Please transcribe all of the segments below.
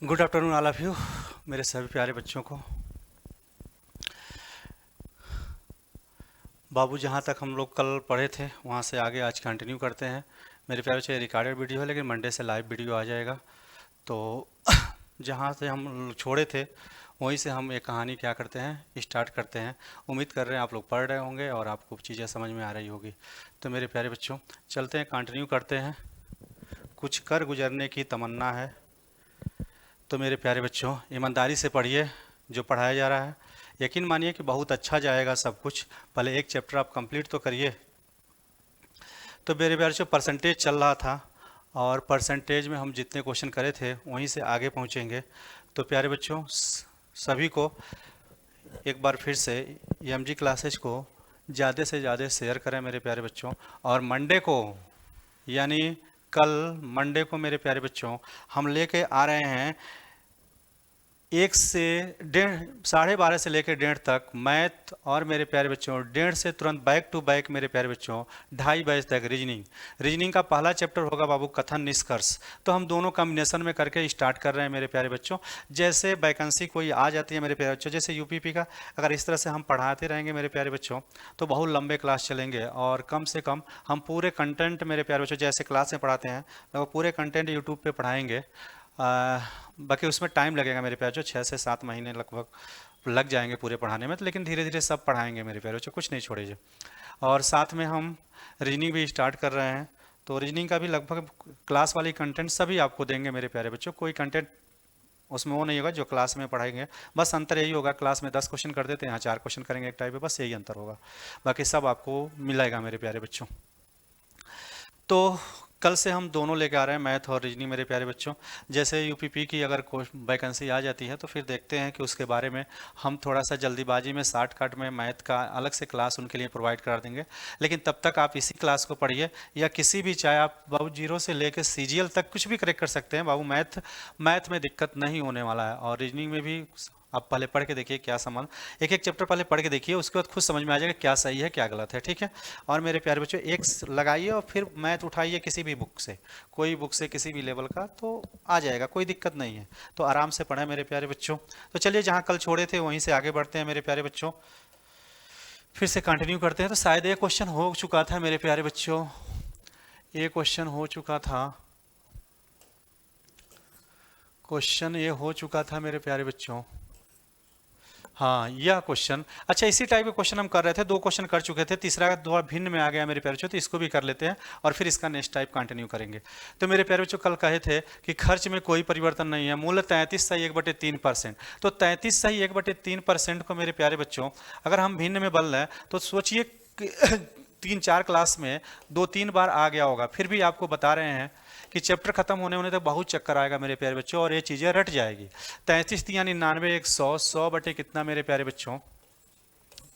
Good afternoon all of you, मेरे सभी प्यारे बच्चों को। बाबू जहाँ तक हम लोग कल पढ़े थे वहाँ से आगे आज कंटिन्यू करते हैं। मेरे प्यारे बच्चे, रिकॉर्डेड वीडियो है लेकिन मंडे से लाइव वीडियो आ जाएगा। तो जहाँ से हम लोग छोड़े थे वहीं से हम एक कहानी क्या करते हैं, स्टार्ट करते हैं। उम्मीद कर रहे हैं आप लोग पढ़ रहे होंगे और आपको चीज़ें समझ में आ रही होगी। तो मेरे प्यारे बच्चों, चलते हैं, कंटिन्यू करते हैं। कुछ कर गुजरने की तमन्ना है। तो मेरे प्यारे बच्चों, ईमानदारी से पढ़िए जो पढ़ाया जा रहा है। यकीन मानिए कि बहुत अच्छा जाएगा सब कुछ। पहले एक चैप्टर आप कंप्लीट तो करिए। तो मेरे प्यारे बच्चों, परसेंटेज चल रहा था और परसेंटेज में हम जितने क्वेश्चन करे थे वहीं से आगे पहुंचेंगे। तो प्यारे बच्चों, सभी को एक बार फिर से EMG क्लासेज को ज़्यादा से ज़्यादा शेयर करें मेरे प्यारे बच्चों। और मंडे को, यानी कल मंडे को मेरे प्यारे बच्चों, हम लेके आ रहे हैं 1 से 12:30 से लेकर 1:30 तक मैथ। और मेरे प्यारे बच्चों 1:30 से तुरंत बैक टू बैक मेरे प्यारे बच्चों 2:30 बजे तक रीजनिंग का पहला चैप्टर होगा बाबू, कथन निष्कर्ष। तो हम दोनों कॉम्बिनेशन में करके स्टार्ट कर रहे हैं मेरे प्यारे बच्चों। जैसे वैकेंसी कोई आ जाती है मेरे प्यारे बच्चों, जैसे UPP का, अगर इस तरह से हम पढ़ाते रहेंगे मेरे प्यारे बच्चों तो बहुत लंबे क्लास चलेंगे। और कम से कम हम पूरे कंटेंट मेरे प्यारे बच्चों जैसे क्लास में पढ़ाते हैं तो पूरे कंटेंट यूट्यूब पे पढ़ाएंगे। बाकी उसमें टाइम लगेगा मेरे प्यारे बच्चों, 6 से 7 महीने लगभग लग जाएंगे पूरे पढ़ाने में। तो लेकिन धीरे धीरे सब पढ़ाएंगे मेरे प्यारे बच्चों, कुछ नहीं छोड़िए। और साथ में हम रीजनिंग भी स्टार्ट कर रहे हैं। तो रीजनिंग का भी लगभग क्लास वाली कंटेंट सभी आपको देंगे मेरे प्यारे बच्चों। कोई कंटेंट उसमें वो नहीं होगा जो क्लास में पढ़ाएंगे। बस अंतर यही होगा, क्लास में 10 क्वेश्चन कर देते हैं, यहाँ 4 क्वेश्चन करेंगे एक टाइप में, बस यही अंतर होगा। बाकी सब आपको मिलेगा मेरे प्यारे बच्चों। तो कल से हम दोनों लेके आ रहे हैं, मैथ और रीजनिंग मेरे प्यारे बच्चों। जैसे UPP की अगर वैकेंसी आ जाती है तो फिर देखते हैं कि उसके बारे में हम थोड़ा सा जल्दीबाजी में शॉर्टकट में मैथ का अलग से क्लास उनके लिए प्रोवाइड करा देंगे। लेकिन तब तक आप इसी क्लास को पढ़िए, या किसी भी, चाहे आप बाबू 0 से लेकर CGL तक कुछ भी करेक्ट कर सकते हैं बाबू। मैथ में दिक्कत नहीं होने वाला है। और रीजनिंग में भी आप पहले पढ़ के देखिए क्या संबंध, एक एक चैप्टर पहले पढ़ के देखिए, उसके बाद खुद समझ में आ जाएगा क्या सही है क्या गलत है, ठीक है। और मेरे प्यारे बच्चों, एक लगाइए और फिर मैथ उठाइए किसी भी बुक से, कोई बुक से किसी भी लेवल का, तो आ जाएगा, कोई दिक्कत नहीं है। तो आराम से पढ़ें मेरे प्यारे बच्चों। तो चलिए, जहाँ कल छोड़े थे वहीं से आगे बढ़ते हैं मेरे प्यारे बच्चों, फिर से कंटिन्यू करते हैं। तो शायद एक क्वेश्चन हो चुका था मेरे प्यारे बच्चों, ये क्वेश्चन हो चुका था, क्वेश्चन ये हो चुका था मेरे प्यारे बच्चों। हाँ, यह क्वेश्चन, अच्छा, इसी टाइप के क्वेश्चन हम कर रहे थे, 2 क्वेश्चन कर चुके थे, तीसरा थोड़ा भिन्न में आ गया मेरे प्यारे बच्चों, तो इसको भी कर लेते हैं और फिर इसका नेक्स्ट टाइप कंटिन्यू करेंगे। तो मेरे प्यारे बच्चों, कल कहे थे कि खर्च में कोई परिवर्तन नहीं है, मूल्य 33.1/3%। तो 33.1/3% को मेरे प्यारे बच्चों अगर हम भिन्न में बदल रहे हैं तो सोचिए 3-4 क्लास में 2-3 बार आ गया होगा। फिर भी आपको बता रहे हैं कि चैप्टर खत्म होने होने तक बहुत चक्कर आएगा मेरे प्यारे बच्चों और ये चीज़ें रट जाएगी। 33 यानी 99, 100 बटे कितना मेरे प्यारे बच्चों,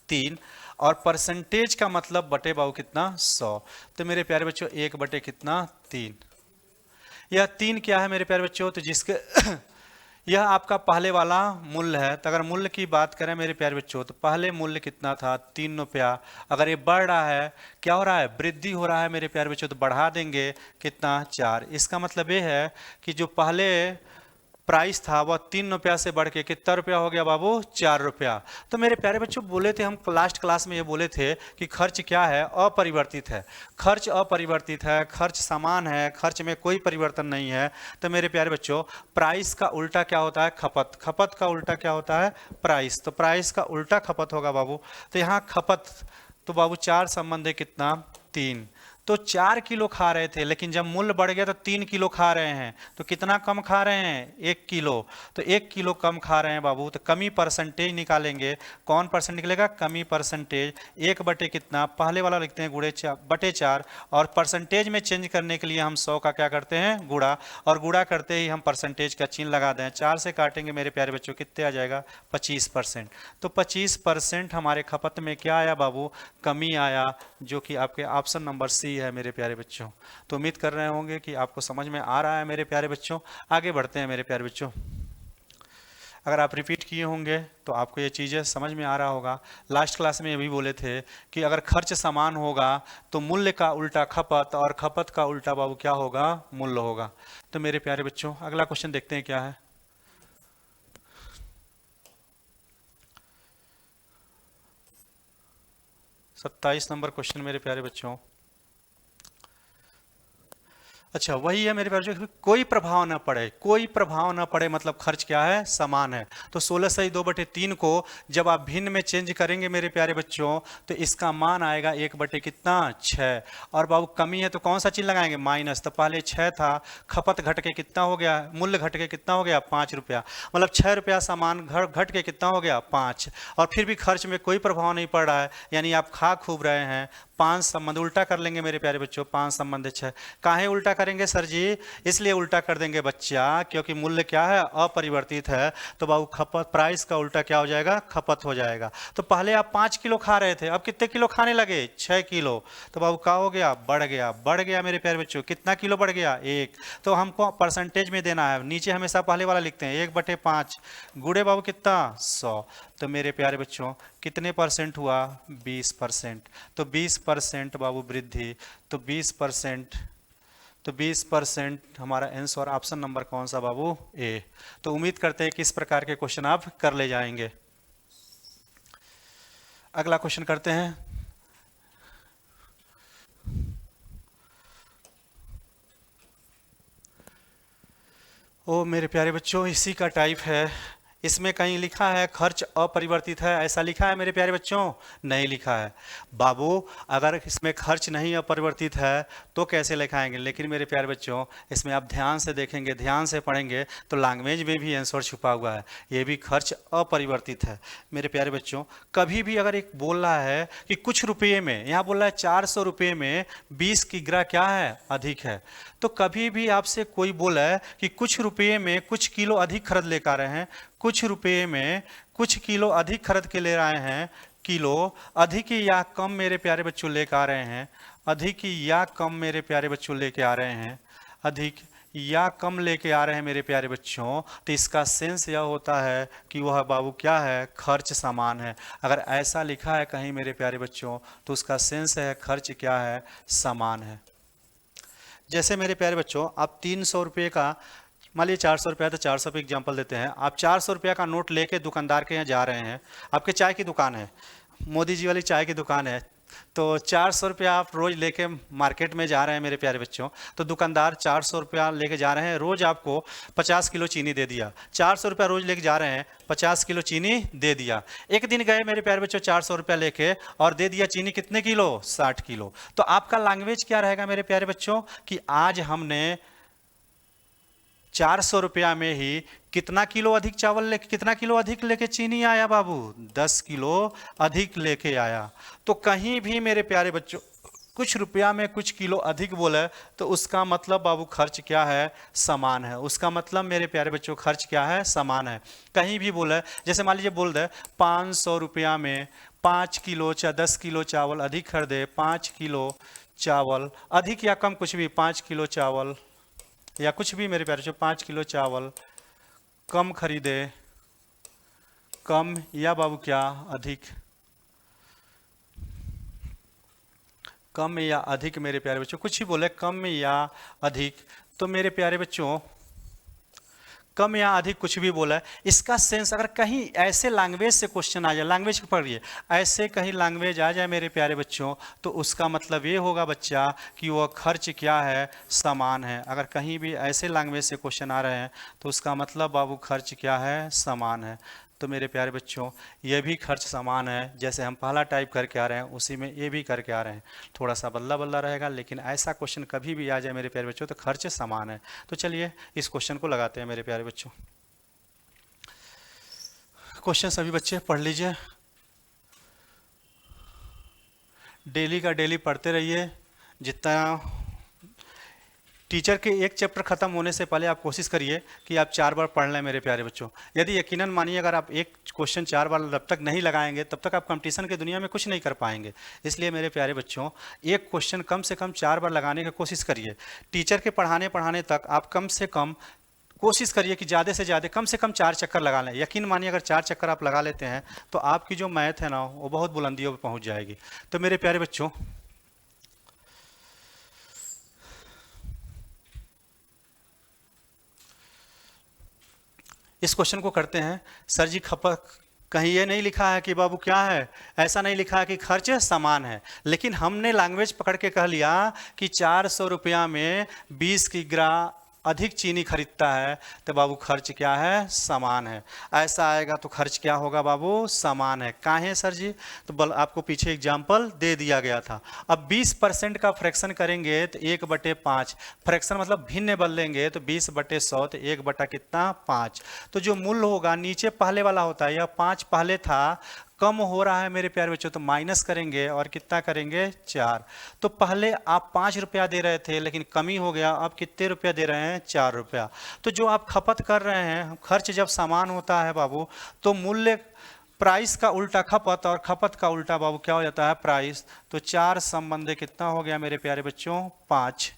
3। और परसेंटेज का मतलब बटे बाबू कितना, 100। तो मेरे प्यारे बच्चों 1 बटे कितना, 3। यह 3 क्या है मेरे प्यारे बच्चों, तो जिसके यह आपका पहले वाला मूल्य है। तो अगर मूल्य की बात करें मेरे प्यारे बच्चों तो पहले मूल्य कितना था, 3 रुपया। अगर ये बढ़ रहा है, क्या हो रहा है, वृद्धि हो रहा है मेरे प्यारे बच्चों, तो बढ़ा देंगे कितना, 4। इसका मतलब ये है कि जो पहले प्राइस था वह 3 रुपया से बढ़ के कितना रुपया हो गया बाबू, 4 रुपया। तो मेरे प्यारे बच्चों, बोले थे हम लास्ट क्लास में, ये बोले थे कि खर्च क्या है, अपरिवर्तित है। खर्च अपरिवर्तित है, खर्च समान है, खर्च में कोई परिवर्तन नहीं है। तो मेरे प्यारे बच्चों, प्राइस का उल्टा क्या होता है, खपत। खपत का उल्टा क्या होता है, प्राइस। तो प्राइस का उल्टा खपत होगा बाबू। तो यहाँ खपत, तो बाबू 4 संबंध है कितना, 3। तो 4 किलो खा रहे थे, लेकिन जब मूल्य बढ़ गया तो 3 किलो खा रहे हैं। तो कितना कम खा रहे हैं, 1 किलो। तो 1 किलो कम खा रहे हैं बाबू। तो कमी परसेंटेज निकालेंगे, कौन परसेंट निकलेगा, कमी परसेंटेज। 1 बटे कितना, पहले वाला लिखते हैं गुणे बटे 4, और परसेंटेज में चेंज करने के लिए हम 100 का क्या करते हैं, गुणा। और गुणा करते ही हम परसेंटेज का चिन्ह लगा दें। 4 से काटेंगे मेरे प्यारे बच्चों, कितने आ जाएगा, 25%। तो 25% हमारे खपत में क्या आया बाबू, कमी आया, जो कि आपके ऑप्शन नंबर सी है मेरे प्यारे बच्चों। तो उम्मीद कर रहे होंगे कि आपको समझ में आ रहा है मेरे प्यारे बच्चों। आगे बढ़ते हैं मेरे प्यारे बच्चों। अगर आप रिपीट किए होंगे तो आपको ये चीज़ें समझ में आ रहा होगा। लास्ट क्लास में ये भी बोले थे कि अगर खर्च समान होगा तो मूल्य का उल्टा खपत, और खपत का उल्टा बाबू क्या होगा, मूल्य होगा। तो मेरे प्यारे बच्चों, अगला क्वेश्चन देखते हैं क्या है। 27 नंबर क्वेश्चन मेरे प्यारे बच्चों। अच्छा, वही है मेरे प्यारे बच्चों, कोई प्रभाव ना पड़े, कोई प्रभाव ना पड़े मतलब खर्च क्या है, समान है। तो 16 सही 2/3 को जब आप भिन्न में चेंज करेंगे मेरे प्यारे बच्चों, तो इसका मान आएगा 1 कितना 6। और बाबू कमी है तो कौन सा चीज लगाएंगे, माइनस। तो पहले 6 था, खपत घट के कितना हो गया, मूल्य घट के कितना हो गया 5 रुपया, मतलब 6 रुपया सामान घट के कितना हो गया 5। और फिर भी खर्च में कोई प्रभाव नहीं पड़ रहा है, यानी आप खा खूब रहे हैं। 5 संबंध उल्टा कर लेंगे मेरे प्यारे बच्चों, 5 संबंध 6। काहे उल्टा करेंगे सर जी, इसलिए उल्टा कर देंगे बच्चा क्योंकि मूल्य क्या है, अपरिवर्तित है। तो बाबू खपत, प्राइस का उल्टा क्या हो जाएगा, खपत हो जाएगा। तो पहले आप 5 किलो खा रहे थे, अब कितने किलो खाने लगे, 6 किलो। तो बाबू क्या हो गया, बढ़ गया, बढ़ गया मेरे प्यारे बच्चों। कितना किलो बढ़ गया, 1। तो हमको परसेंटेज में देना है, नीचे हमेशा पहले वाला लिखते हैं 1/5 गुड़े बाबू कितना 100। तो मेरे प्यारे बच्चों कितने परसेंट हुआ, 20%। तो 20% बाबू वृद्धि, तो 20%, तो 20% हमारा आंसर ऑप्शन नंबर कौन सा बाबू, ए। तो उम्मीद करते हैं कि इस प्रकार के क्वेश्चन आप कर ले जाएंगे। अगला क्वेश्चन करते हैं। ओ मेरे प्यारे बच्चों, इसी का टाइप है। इसमें कहीं लिखा है खर्च अपरिवर्तित है, ऐसा लिखा है मेरे प्यारे बच्चों, नहीं लिखा है बाबू। अगर इसमें खर्च नहीं अपरिवर्तित है तो कैसे लिखाएंगे, लेकिन मेरे प्यारे बच्चों इसमें आप ध्यान से देखेंगे, ध्यान से पढ़ेंगे तो लैंग्वेज में भी आंसर छुपा हुआ है, ये भी खर्च अपरिवर्तित है मेरे प्यारे बच्चों। कभी भी अगर एक बोल रहा है कि कुछ रुपये में, यहाँ बोल रहा है 400 रुपये में 20 किग्रा क्या है, अधिक है। तो कभी भी आपसे कोई बोला है कि कुछ रुपये में कुछ किलो अधिक खरीद लेकर आ रहे हैं, कुछ रुपये में कुछ किलो अधिक खरीद के ले रहे हैं, किलो अधिक या कम मेरे प्यारे बच्चों लेकर आ रहे हैं, अधिक या कम मेरे प्यारे बच्चों लेके आ रहे हैं, अधिक या कम लेके आ रहे हैं मेरे प्यारे बच्चों। तो इसका सेंस यह होता है कि वह बाबू क्या है, खर्च समान है। अगर ऐसा लिखा है कहीं मेरे प्यारे बच्चों तो उसका सेंस है खर्च क्या है, समान है। जैसे मेरे प्यारे बच्चों आप 300 रुपये का, मान लीजिए 400 रुपया, तो 400 पे एग्जाम्पल देते हैं। आप 400 रुपया का नोट लेके दुकानदार के यहाँ जा रहे हैं, आपके चाय की दुकान है, मोदी जी वाली चाय की दुकान है। तो 400 रुपया आप रोज लेके मार्केट में जा रहे हैं मेरे प्यारे बच्चों। तो दुकानदार 400 रुपया लेके जा रहे हैं, रोज आपको 50 किलो चीनी दे दिया। 400 रुपया रोज लेके जा रहे हैं, 50 किलो चीनी दे दिया। एक दिन गए मेरे प्यारे बच्चों 400 रुपया लेके और दे दिया चीनी कितने किलो, 60 किलो। तो आपका लैंग्वेज क्या रहेगा मेरे प्यारे बच्चों कि आज हमने 400 रुपया में ही कितना किलो अधिक चावल लेके, कितना किलो अधिक लेके चीनी आया बाबू, 10 किलो अधिक लेके आया। तो कहीं भी मेरे प्यारे बच्चों कुछ रुपया में कुछ किलो अधिक बोले तो उसका मतलब बाबू खर्च क्या है, समान है। उसका मतलब मेरे प्यारे बच्चों खर्च क्या है, समान है। कहीं भी बोले, जैसे मान लीजिए बोल दे 500 रुपया में 5 किलो 10 किलो चावल अधिक खरीदे, 5 किलो चावल अधिक या कम कुछ भी, 5 किलो चावल या कुछ भी मेरे प्यारे बच्चों, 5 किलो चावल कम खरीदे, कम या बाबू क्या अधिक, कम या अधिक मेरे प्यारे बच्चों, कुछ ही बोले कम या अधिक। तो मेरे प्यारे बच्चों कम या अधिक कुछ भी बोला है, इसका सेंस अगर कहीं ऐसे लैंग्वेज से क्वेश्चन आ जाए, लैंग्वेज पढ़िए, ऐसे कहीं लैंग्वेज आ जाए मेरे प्यारे बच्चों तो उसका मतलब ये होगा बच्चा कि वह खर्च क्या है, समान है। अगर कहीं भी ऐसे लैंग्वेज से क्वेश्चन आ रहे हैं तो उसका मतलब बाबू खर्च क्या है, समान है। तो मेरे प्यारे बच्चों ये भी खर्च समान है, जैसे हम पहला टाइप करके आ रहे हैं उसी में ये भी करके आ रहे हैं। थोड़ा सा बदला बदला रहेगा, लेकिन ऐसा क्वेश्चन कभी भी आ जाए मेरे प्यारे बच्चों तो खर्च समान है। तो चलिए इस क्वेश्चन को लगाते हैं मेरे प्यारे बच्चों। क्वेश्चन सभी बच्चे पढ़ लीजिए, डेली का डेली पढ़ते रहिए। जितना टीचर के एक चैप्टर खत्म होने से पहले आप कोशिश करिए कि आप 4 बार पढ़ लें मेरे प्यारे बच्चों। यदि यकीनन मानिए अगर आप एक क्वेश्चन 4 बार जब तक नहीं लगाएंगे तब तक आप कंपटीशन की दुनिया में कुछ नहीं कर पाएंगे। इसलिए मेरे प्यारे बच्चों एक क्वेश्चन कम से कम 4 बार लगाने की कोशिश करिए। टीचर के पढ़ाने तक आप कम से कम कोशिश करिए कि ज़्यादा से ज़्यादा कम से कम 4 चक्कर लगा लें। यकीन मानिए अगर 4 चक्कर आप लगा लेते हैं तो आपकी जो मैथ है ना वो बहुत बुलंदियों पर पहुँच जाएगी। तो मेरे प्यारे बच्चों इस क्वेश्चन को करते हैं। सर जी खपत कहीं ये नहीं लिखा है कि बाबू क्या है, ऐसा नहीं लिखा है कि खर्च समान है, लेकिन हमने लैंग्वेज पकड़ के कह लिया कि 400 रुपया में 20 किग्रा अधिक चीनी खरीदता है, तो बाबू खर्च क्या है, समान है। ऐसा आएगा तो खर्च क्या होगा बाबू, समान है। काहे सर जी, तो बल आपको पीछे एग्जाम्पल दे दिया गया था। अब 20% का फ्रैक्शन करेंगे तो 1/5, फ्रैक्शन मतलब भिन्न बदलेंगे तो 20/100, तो 1 कितना 5। तो जो मूल्य होगा नीचे पहले वाला होता है, यह 5 पहले था, कम हो रहा है मेरे प्यारे बच्चों, तो माइनस करेंगे और कितना करेंगे 4। तो पहले आप 5 रुपया दे रहे थे लेकिन कमी हो गया, अब कितने रुपया दे रहे हैं, 4 रुपया। तो जो आप खपत कर रहे हैं, खर्च जब समान होता है बाबू, तो मूल्य प्राइस का उल्टा खपत और खपत का उल्टा बाबू क्या हो जाता है, प्राइस। तो 4 संबंध कितना हो गया मेरे प्यारे बच्चों, 5।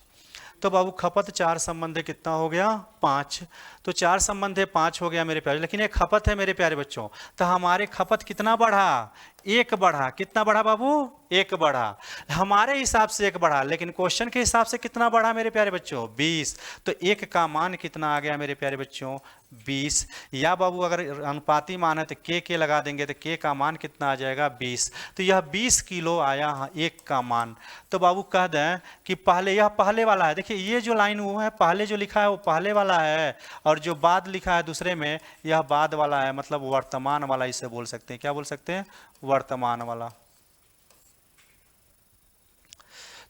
तो बाबू खपत 4 संबंध कितना हो गया, 5। तो 4 संबंध 5 हो गया मेरे प्यारे, लेकिन एक खपत है मेरे प्यारे बच्चों, तो हमारे खपत कितना बढ़ा, 1 बढ़ा। कितना बढ़ा बाबू, 1 बढ़ा। हमारे हिसाब से 1 बढ़ा, लेकिन क्वेश्चन के हिसाब से कितना बढ़ा मेरे प्यारे बच्चों, 20। तो 1 का मान कितना आ गया मेरे प्यारे बच्चों, 20। या बाबू अगर अनुपाती मान है तो के लगा देंगे, तो के का मान कितना आ जाएगा, 20। तो यह 20 किलो आया 1 का मान। तो बाबू कह दें कि पहले, यह पहले वाला है, देखिए ये जो लाइन वो है, पहले जो लिखा है वो पहले वाला है, और जो बाद लिखा है दूसरे में, यह बाद वाला है, मतलब वर्तमान वाला इसे बोल सकते हैं। क्या बोल सकते हैं, वर्तमान वाला।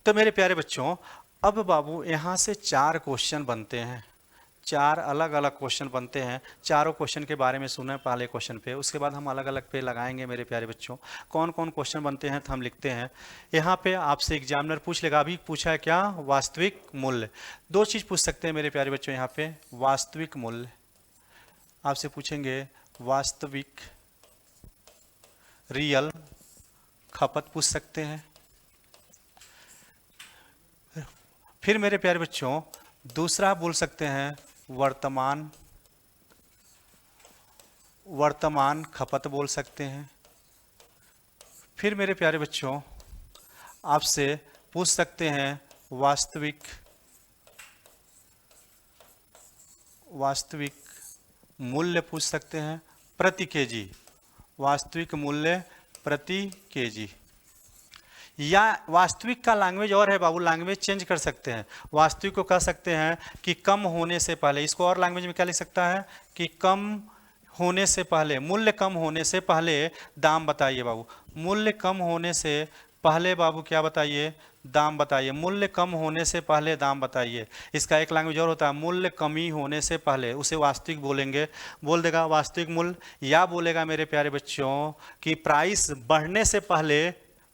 तो मेरे प्यारे बच्चों, अब बाबू यहां से 4 क्वेश्चन बनते हैं, 4 अलग अलग क्वेश्चन बनते हैं। चारों क्वेश्चन के बारे में सुने पहले क्वेश्चन पे, उसके बाद हम अलग अलग पे लगाएंगे मेरे प्यारे बच्चों। कौन कौन क्वेश्चन बनते हैं तो हम लिखते हैं। यहाँ पे आपसे एग्जामिनर पूछ लेगा, अभी पूछा है क्या, वास्तविक मूल्य। 2 चीज़ पूछ सकते हैं मेरे प्यारे बच्चों यहाँ पे, वास्तविक मूल्य आपसे पूछेंगे, वास्तविक रियल खपत पूछ सकते हैं। फिर मेरे प्यारे बच्चों दूसरा बोल सकते हैं वर्तमान खपत बोल सकते हैं। फिर मेरे प्यारे बच्चों आपसे पूछ सकते हैं वास्तविक मूल्य पूछ सकते हैं प्रति केजी, वास्तविक मूल्य प्रति केजी। या वास्तविक का लैंग्वेज और है बाबू, लैंग्वेज चेंज कर सकते हैं। वास्तविक को कह सकते हैं कि कम होने से पहले, इसको और लैंग्वेज में क्या लिख सकता है कि कम होने से पहले, मूल्य कम होने से पहले दाम बताइए बाबू। मूल्य कम होने से पहले बाबू क्या बताइए, दाम बताइए। मूल्य कम होने से पहले दाम बताइए। इसका एक लैंग्वेज और होता है, मूल्य कमी होने से पहले, उसे वास्तविक बोलेंगे, बोल देगा वास्तविक मूल्य। या बोलेगा मेरे प्यारे बच्चों कि प्राइस बढ़ने से पहले,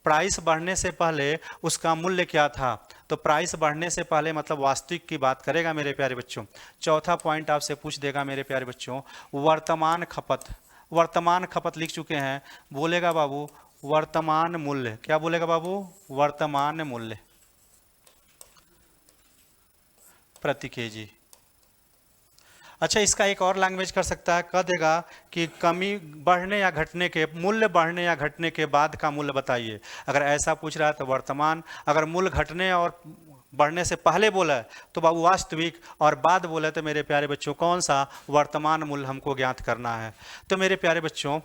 प्राइस बढ़ने से पहले उसका मूल्य क्या था, तो प्राइस बढ़ने से पहले मतलब वास्तविक की बात करेगा मेरे प्यारे बच्चों। चौथा पॉइंट आपसे पूछ देगा मेरे प्यारे बच्चों, वर्तमान खपत। वर्तमान खपत लिख चुके हैं, बोलेगा बाबू वर्तमान मूल्य। क्या बोलेगा बाबू, वर्तमान मूल्य प्रति केजी। अच्छा, इसका एक और लैंग्वेज कर सकता है, कह देगा कि कमी बढ़ने या घटने के, मूल्य बढ़ने या घटने के बाद का मूल्य बताइए। अगर ऐसा पूछ रहा है तो वर्तमान, अगर मूल्य घटने और बढ़ने से पहले बोला है तो बाबू वास्तविक, और बाद बोला तो मेरे प्यारे बच्चों कौन सा, वर्तमान मूल्य हमको ज्ञात करना है। तो मेरे प्यारे बच्चों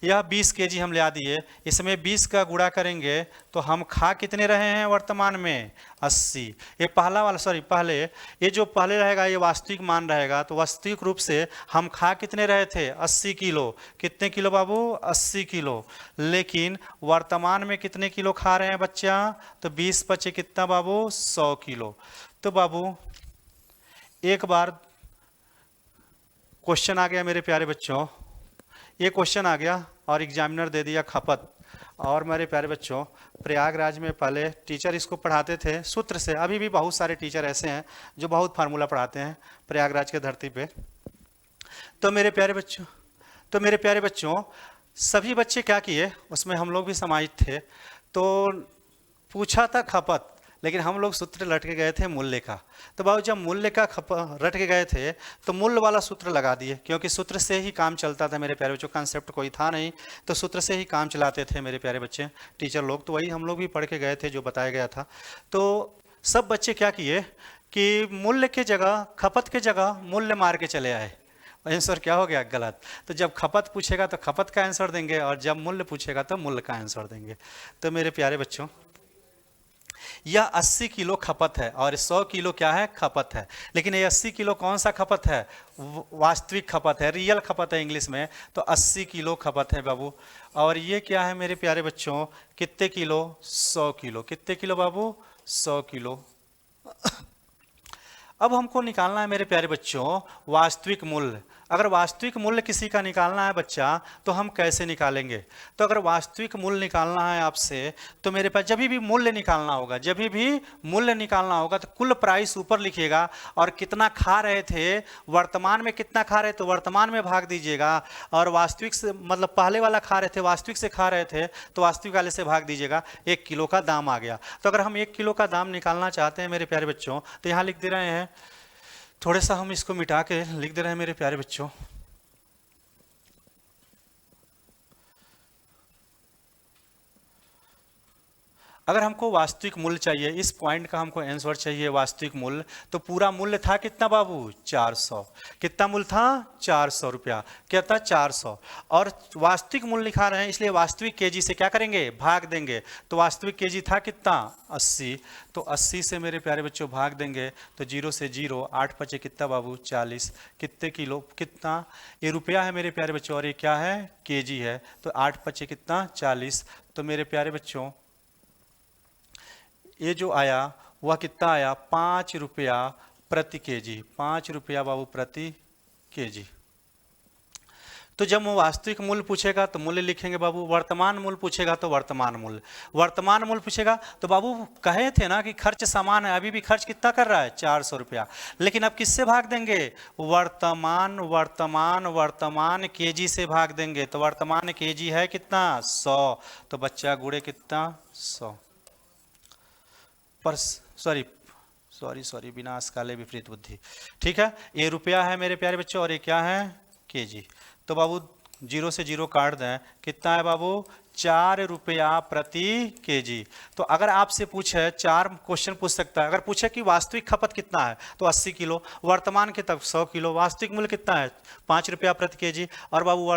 यह 20 केजी हम ले दिए, इसमें 20 का गुणा करेंगे तो हम खा कितने रहे हैं वर्तमान में, 80। ये पहला वाला, सॉरी पहले, ये जो पहले रहेगा ये वास्तविक मान रहेगा, तो वास्तविक रूप से हम खा कितने रहे थे, 80 किलो। कितने किलो बाबू, 80 किलो। लेकिन वर्तमान में कितने किलो खा रहे हैं बच्चा, तो 20 बचे कितना बाबू, 100 किलो। तो बाबू एक बार क्वेश्चन आ गया मेरे प्यारे बच्चों, ये क्वेश्चन आ गया और एग्जामिनर दे दिया खपत। और मेरे प्यारे बच्चों प्रयागराज में पहले टीचर इसको पढ़ाते थे सूत्र से, अभी भी बहुत सारे टीचर ऐसे हैं जो बहुत फार्मूला पढ़ाते हैं प्रयागराज के धरती पे। तो मेरे प्यारे बच्चों सभी बच्चे क्या किए, उसमें हम लोग भी समाहित थे, तो पूछा था खपत, लेकिन हम लोग सूत्र रट के गए थे मूल्य का। तो बाबू जब मूल्य का रट के गए थे तो मूल्य वाला सूत्र लगा दिए, क्योंकि सूत्र से ही काम चलता था मेरे प्यारे बच्चों, कंसेप्ट कोई था नहीं, तो सूत्र से ही काम चलाते थे मेरे प्यारे बच्चे टीचर लोग। तो वही हम लोग भी पढ़ के गए थे जो बताया गया था। तो सब बच्चे क्या किए कि मूल्य के जगह, खपत के जगह मूल्य मार के चले आए। आंसर क्या हो गया? गलत। तो जब खपत पूछेगा तो खपत का आंसर देंगे, और जब मूल्य पूछेगा तो मूल्य का आंसर देंगे। तो मेरे प्यारे बच्चों, यह 80 किलो खपत है और 100 किलो क्या है? खपत है। लेकिन ये 80 किलो कौन सा खपत है? वास्तविक खपत है, रियल खपत है इंग्लिश में। तो 80 किलो खपत है बाबू। और ये क्या है मेरे प्यारे बच्चों? कितने किलो? 100 किलो। कितने किलो बाबू? 100 किलो। अब हमको निकालना है मेरे प्यारे बच्चों वास्तविक मूल्य। अगर वास्तविक मूल्य किसी का निकालना है बच्चा, तो हम कैसे निकालेंगे? तो अगर वास्तविक मूल्य निकालना है आपसे, तो मेरे पास जब भी मूल्य निकालना होगा, जब भी मूल्य निकालना होगा, तो कुल प्राइस ऊपर लिखिएगा, और कितना खा रहे थे, वर्तमान में कितना खा रहे, तो वर्तमान में भाग दीजिएगा। और वास्तविक से मतलब पहले वाला खा रहे थे, वास्तविक से खा रहे थे, तो वास्तविक वाले से भाग दीजिएगा। 1 किलो का दाम आ गया। तो अगर हम 1 किलो का दाम निकालना चाहते हैं मेरे प्यारे बच्चों, तो यहाँ लिख दे रहे हैं, थोड़ा सा हम इसको मिटा के लिख दे रहे हैं मेरे प्यारे बच्चों। अगर हमको वास्तविक मूल्य चाहिए, इस पॉइंट का हमको आंसर चाहिए वास्तविक मूल्य, तो पूरा मूल्य था कितना बाबू? 400। कितना मूल्य था? 400 रुपया। क्या था? 400। और वास्तविक मूल्य लिखा रहे हैं, इसलिए वास्तविक केजी से क्या करेंगे? भाग देंगे। तो वास्तविक केजी था कितना? 80। तो 80 से मेरे प्यारे बच्चों भाग देंगे, तो 0 से 0, 8 बचे कितना बाबू? 40। कितने किलो? कितना? ये रुपया है मेरे प्यारे बच्चों, और ये क्या है? केजी है। तो 8 बचे कितना? 40। तो मेरे प्यारे बच्चों, ये जो आया वह कितना आया? 5 रुपया प्रति केजी। 5 रुपया बाबू प्रति केजी। तो जब वो वास्तविक मूल्य पूछेगा तो मूल्य लिखेंगे बाबू, वर्तमान मूल्य पूछेगा तो वर्तमान मूल्य। वर्तमान मूल्य पूछेगा तो बाबू कहे थे ना कि खर्च समान है, अभी भी खर्च कितना कर रहा है? 400 रुपया। लेकिन अब किससे भाग देंगे? वर्तमान वर्तमान वर्तमान केजी से भाग देंगे। तो वर्तमान केजी है कितना? 100। तो बच्चा गुणे कितना? 100 पर सॉरी सॉरी सॉरी विनाश काले विपरीत बुद्धि। ठीक है, ये रुपया है मेरे प्यारे बच्चों, और ये क्या है? केजी। तो बाबू 0 से 0 काट दें, कितना है बाबू? 4 रुपया प्रति केजी। तो अगर आपसे पूछे, 4 क्वेश्चन पूछ सकता है। अगर पूछे कि वास्तविक खपत कितना है, तो 80 किलो। वर्तमान के तब 100 किलो। वास्तविक मूल्य कितना है? 5 रुपया प्रति केजी। और बाबू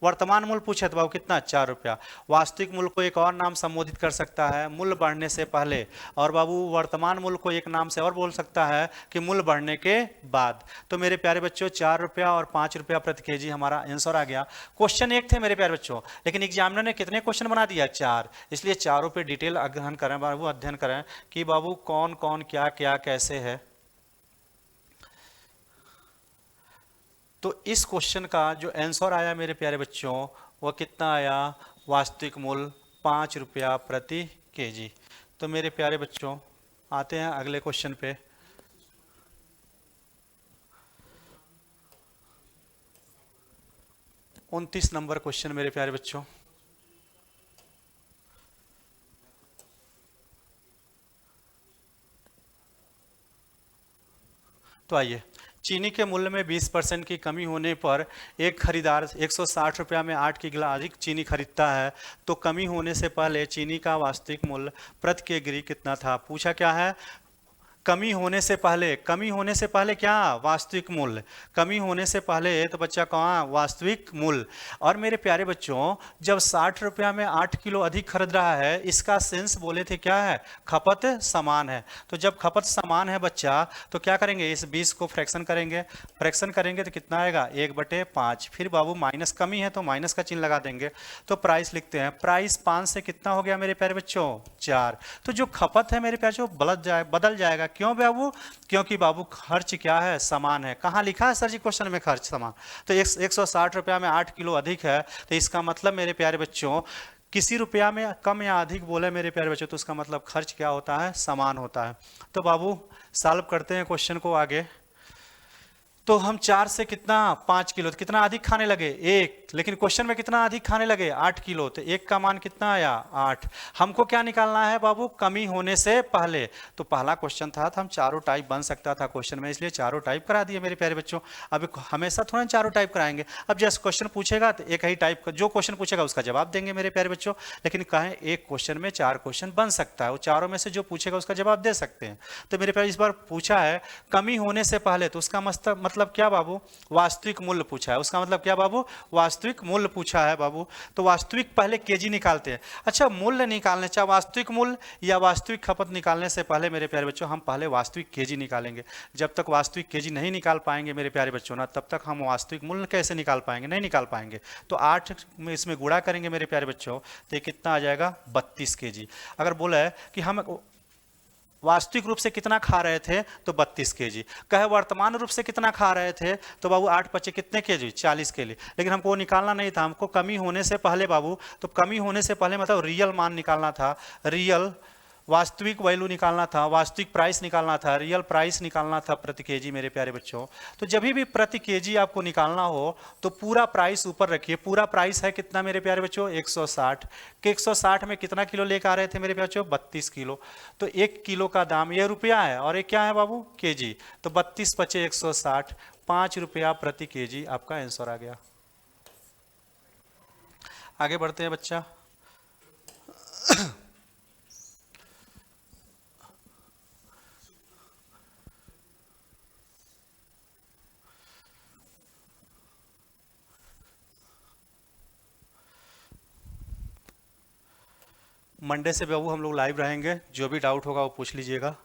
वर्तमान मूल्य पूछे तो बाबू कितना? 4 रुपया। वास्तविक मूल्य को एक और नाम संबोधित कर सकता है, मूल्य बढ़ने से पहले। और बाबू वर्तमान मूल्य को एक नाम से और बोल सकता है कि मूल्य बढ़ने के बाद। तो मेरे प्यारे बच्चों 4 रुपया और 5 रुपया प्रति केजी हमारा आंसर आ गया। क्वेश्चन एक थे मेरे प्यारे बच्चों, लेकिन एग्जामिनर ने कितने क्वेश्चन बना दिया? 4। इसलिए चारों पे डिटेल अध्ययन करें बाबू, अध्ययन करें कि बाबू कौन कौन क्या क्या कैसे है। तो इस क्वेश्चन का जो आंसर आया मेरे प्यारे बच्चों, वो कितना आया? वास्तविक मूल्य 5 रुपया प्रति केजी। तो मेरे प्यारे बच्चों आते हैं अगले क्वेश्चन पे। उनतीस नंबर क्वेश्चन मेरे प्यारे बच्चों। तो आइए, चीनी के मूल्य में 20% की कमी होने पर एक खरीदार 160 रुपया में 8 किलो अधिक चीनी खरीदता है, तो कमी होने से पहले चीनी का वास्तविक मूल्य प्रति केजी कितना था? पूछा क्या है? कमी होने से पहले। कमी होने से पहले क्या? वास्तविक मूल्य। कमी होने से पहले तो बच्चा कहाँ? वास्तविक मूल्य। और मेरे प्यारे बच्चों, जब 60 रुपया में 8 किलो अधिक खरीद रहा है, इसका सेंस बोले थे क्या है? खपत समान है। तो जब खपत समान है बच्चा, तो क्या करेंगे? इस 20 को फ्रैक्शन करेंगे। फ्रैक्शन करेंगे तो कितना आएगा? 1/5। फिर बाबू माइनस, कमी है तो माइनस का चिन्ह लगा देंगे। तो प्राइस लिखते हैं। प्राइस 5 से कितना हो गया मेरे प्यारे बच्चों? 4। तो जो खपत है मेरे प्यारे बच्चों बदल जाएगा। क्यों बाबू? क्योंकि बाबू खर्च क्या है? समान है। कहाँ लिखा है सर जी क्वेश्चन में खर्च समान? तो 160 रुपया में 8 किलो अधिक है, तो इसका मतलब मेरे प्यारे बच्चों, किसी रुपया में कम या अधिक बोले मेरे प्यारे बच्चों, तो उसका मतलब खर्च क्या होता है? समान होता है। तो बाबू सॉल्व करते हैं क्वेश्चन को आगे। तो हम 4 से कितना? 5 किलो। तो कितना अधिक खाने लगे? 1। लेकिन क्वेश्चन में कितना अधिक खाने लगे? 8 किलो। तो 1 का मान कितना आया? 8। हमको क्या निकालना है बाबू? कमी होने से पहले। तो पहला क्वेश्चन था, तो हम चारों टाइप बन सकता था क्वेश्चन में, इसलिए चारों टाइप करा दिए मेरे प्यारे बच्चों। अब हमेशा थोड़ा चारों टाइप कराएंगे। अब जैसे क्वेश्चन पूछेगा तो एक ही टाइप का, जो क्वेश्चन पूछेगा उसका जवाब देंगे मेरे प्यारे बच्चों। लेकिन कहें एक क्वेश्चन में 4 क्वेश्चन बन सकता है, वो चारों में से जो पूछेगा उसका जवाब दे सकते हैं। तो मेरे प्यारे इस बार पूछा है कमी होने से पहले, तो उसका मतलब मतलब क्या बाबू, वास्तविक मूल्य पूछा है। उसका मतलब क्या बाबू, वास्तविक मूल्य पूछा है बाबू। तो वास्तविक पहले केजी निकालते हैं। अच्छा, मूल्य निकालने, चाहे वास्तविक मूल्य या वास्तविक खपत निकालने से पहले मेरे प्यारे बच्चों हम पहले वास्तविक केजी निकालेंगे। जब तक वास्तविक केजी नहीं निकाल पाएंगे मेरे प्यारे बच्चों ना, तब तक हम वास्तविक मूल्य कैसे निकाल पाएंगे, नहीं निकाल पाएंगे। तो 8 में इसमें गुणा करेंगे मेरे प्यारे बच्चों, तो ये कितना आ जाएगा, 32 केजी। अगर बोला है कि हम वास्तविक रूप से कितना खा रहे थे, तो 32 केजी। कहे वर्तमान रूप से कितना खा रहे थे, तो बाबू 8 पचे कितने केजी, 40 केजी। लेकिन हमको वो निकालना नहीं था, हमको कमी होने से पहले बाबू, तो कमी होने से पहले मतलब रियल मान निकालना था, रियल वास्तविक वैल्यू निकालना था, वास्तविक प्राइस निकालना था, रियल प्राइस निकालना था प्रति केजी मेरे प्यारे बच्चों। तो जब भी प्रति केजी आपको निकालना हो तो पूरा प्राइस ऊपर रखिए। पूरा प्राइस है कितना मेरे प्यारे बच्चों, 160 के 160 में कितना किलो लेकर आ रहे थे मेरे प्यारे बच्चों, 32 किलो। तो 1 किलो का दाम ये रुपया है और ये क्या है बाबू, केजी। तो 32 पचे 160, 5 रुपया प्रति केजी आपका आंसर आ गया। आगे बढ़ते हैं बच्चा। मंडे से बाबू हम लोग लाइव रहेंगे, जो भी डाउट होगा वो पूछ लीजिएगा।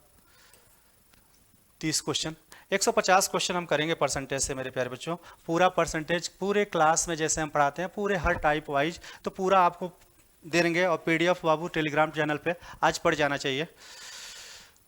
30 क्वेश्चन, 150 क्वेश्चन हम करेंगे परसेंटेज से मेरे प्यारे बच्चों। पूरा परसेंटेज पूरे क्लास में जैसे हम पढ़ाते हैं, पूरे हर टाइप वाइज, तो पूरा आपको दे देंगे। और पीडीएफ बाबू टेलीग्राम चैनल पे आज पढ़ जाना चाहिए।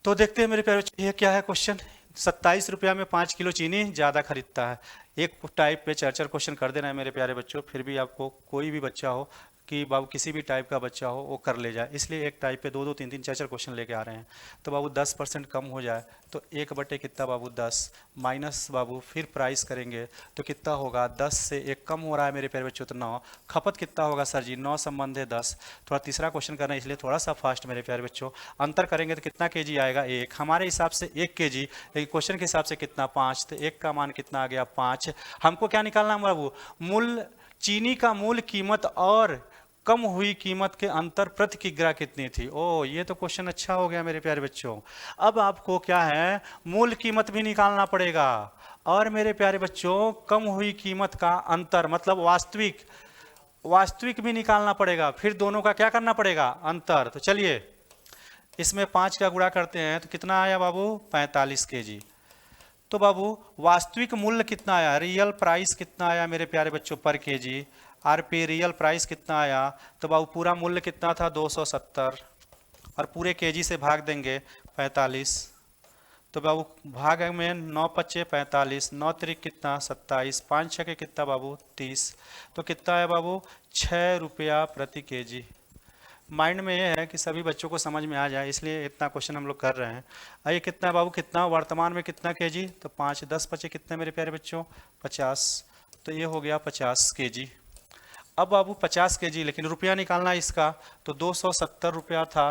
तो देखते हैं मेरे प्यारे बच्चों, ये क्या है क्वेश्चन। 27 रुपया में 5 किलो चीनी ज़्यादा खरीदता है। एक टाइप पे 4 क्वेश्चन कर देना है मेरे प्यारे बच्चों, फिर भी आपको कोई भी बच्चा हो कि बाबू किसी भी टाइप का बच्चा हो वो कर ले जाए, इसलिए एक टाइप पे 2-2 3-3 4-4 क्वेश्चन लेके आ रहे हैं। तो बाबू 10% कम हो जाए तो 1 बटे कितना बाबू 10, माइनस बाबू फिर प्राइस करेंगे तो कितना होगा, 10 से 1 कम हो रहा है मेरे प्यारे बच्चों, तो 9। खपत कितना होगा सर जी, 9 संबंध है 10। थोड़ा तीसरा क्वेश्चन करना है इसलिए थोड़ा सा फास्ट मेरे प्यारे बच्चों। अंतर करेंगे तो कितना केजी आएगा, 1। हमारे हिसाब से 1 केजी, लेकिन क्वेश्चन के हिसाब से कितना, 5। तो 1 का मान कितना आ गया, 5। हमको क्या निकालना है बाबू, मूल्य, चीनी का मूल कीमत और कम हुई कीमत के अंतर प्रति किग्रा कितनी थी। ओ, ये तो क्वेश्चन अच्छा हो गया मेरे प्यारे बच्चों। अब आपको क्या है, मूल कीमत भी निकालना पड़ेगा और मेरे प्यारे बच्चों कम हुई कीमत का अंतर मतलब वास्तविक भी निकालना पड़ेगा। फिर दोनों का क्या करना पड़ेगा, अंतर। तो चलिए इसमें 5 का गुणा करते हैं तो कितना आया बाबू, 45 केजी। तो बाबू वास्तविक मूल्य कितना आया, रियल प्राइस कितना आया मेरे प्यारे बच्चों पर केजी, आरपी रियल प्राइस कितना आया। तो बाबू पूरा मूल्य कितना था, 270, और पूरे केजी से भाग देंगे 45। तो बाबू भाग में 9 पच्चे 45, 9 त्रिक कितना 27, 5 छके कितना बाबू 30। तो कितना है बाबू, 6 रुपया प्रति केजी। माइंड में ये है कि सभी बच्चों को समझ में आ जाए, इसलिए इतना क्वेश्चन हम लोग कर रहे हैं। आइए कितना है बाबू, कितना वर्तमान में कितना केजी, तो 5, 10 पचे कितने मेरे प्यारे बच्चों, 50। तो ये हो गया 50 केजी। अब बाबू 50 केजी, लेकिन रुपया निकालना इसका, तो 270 रुपया था,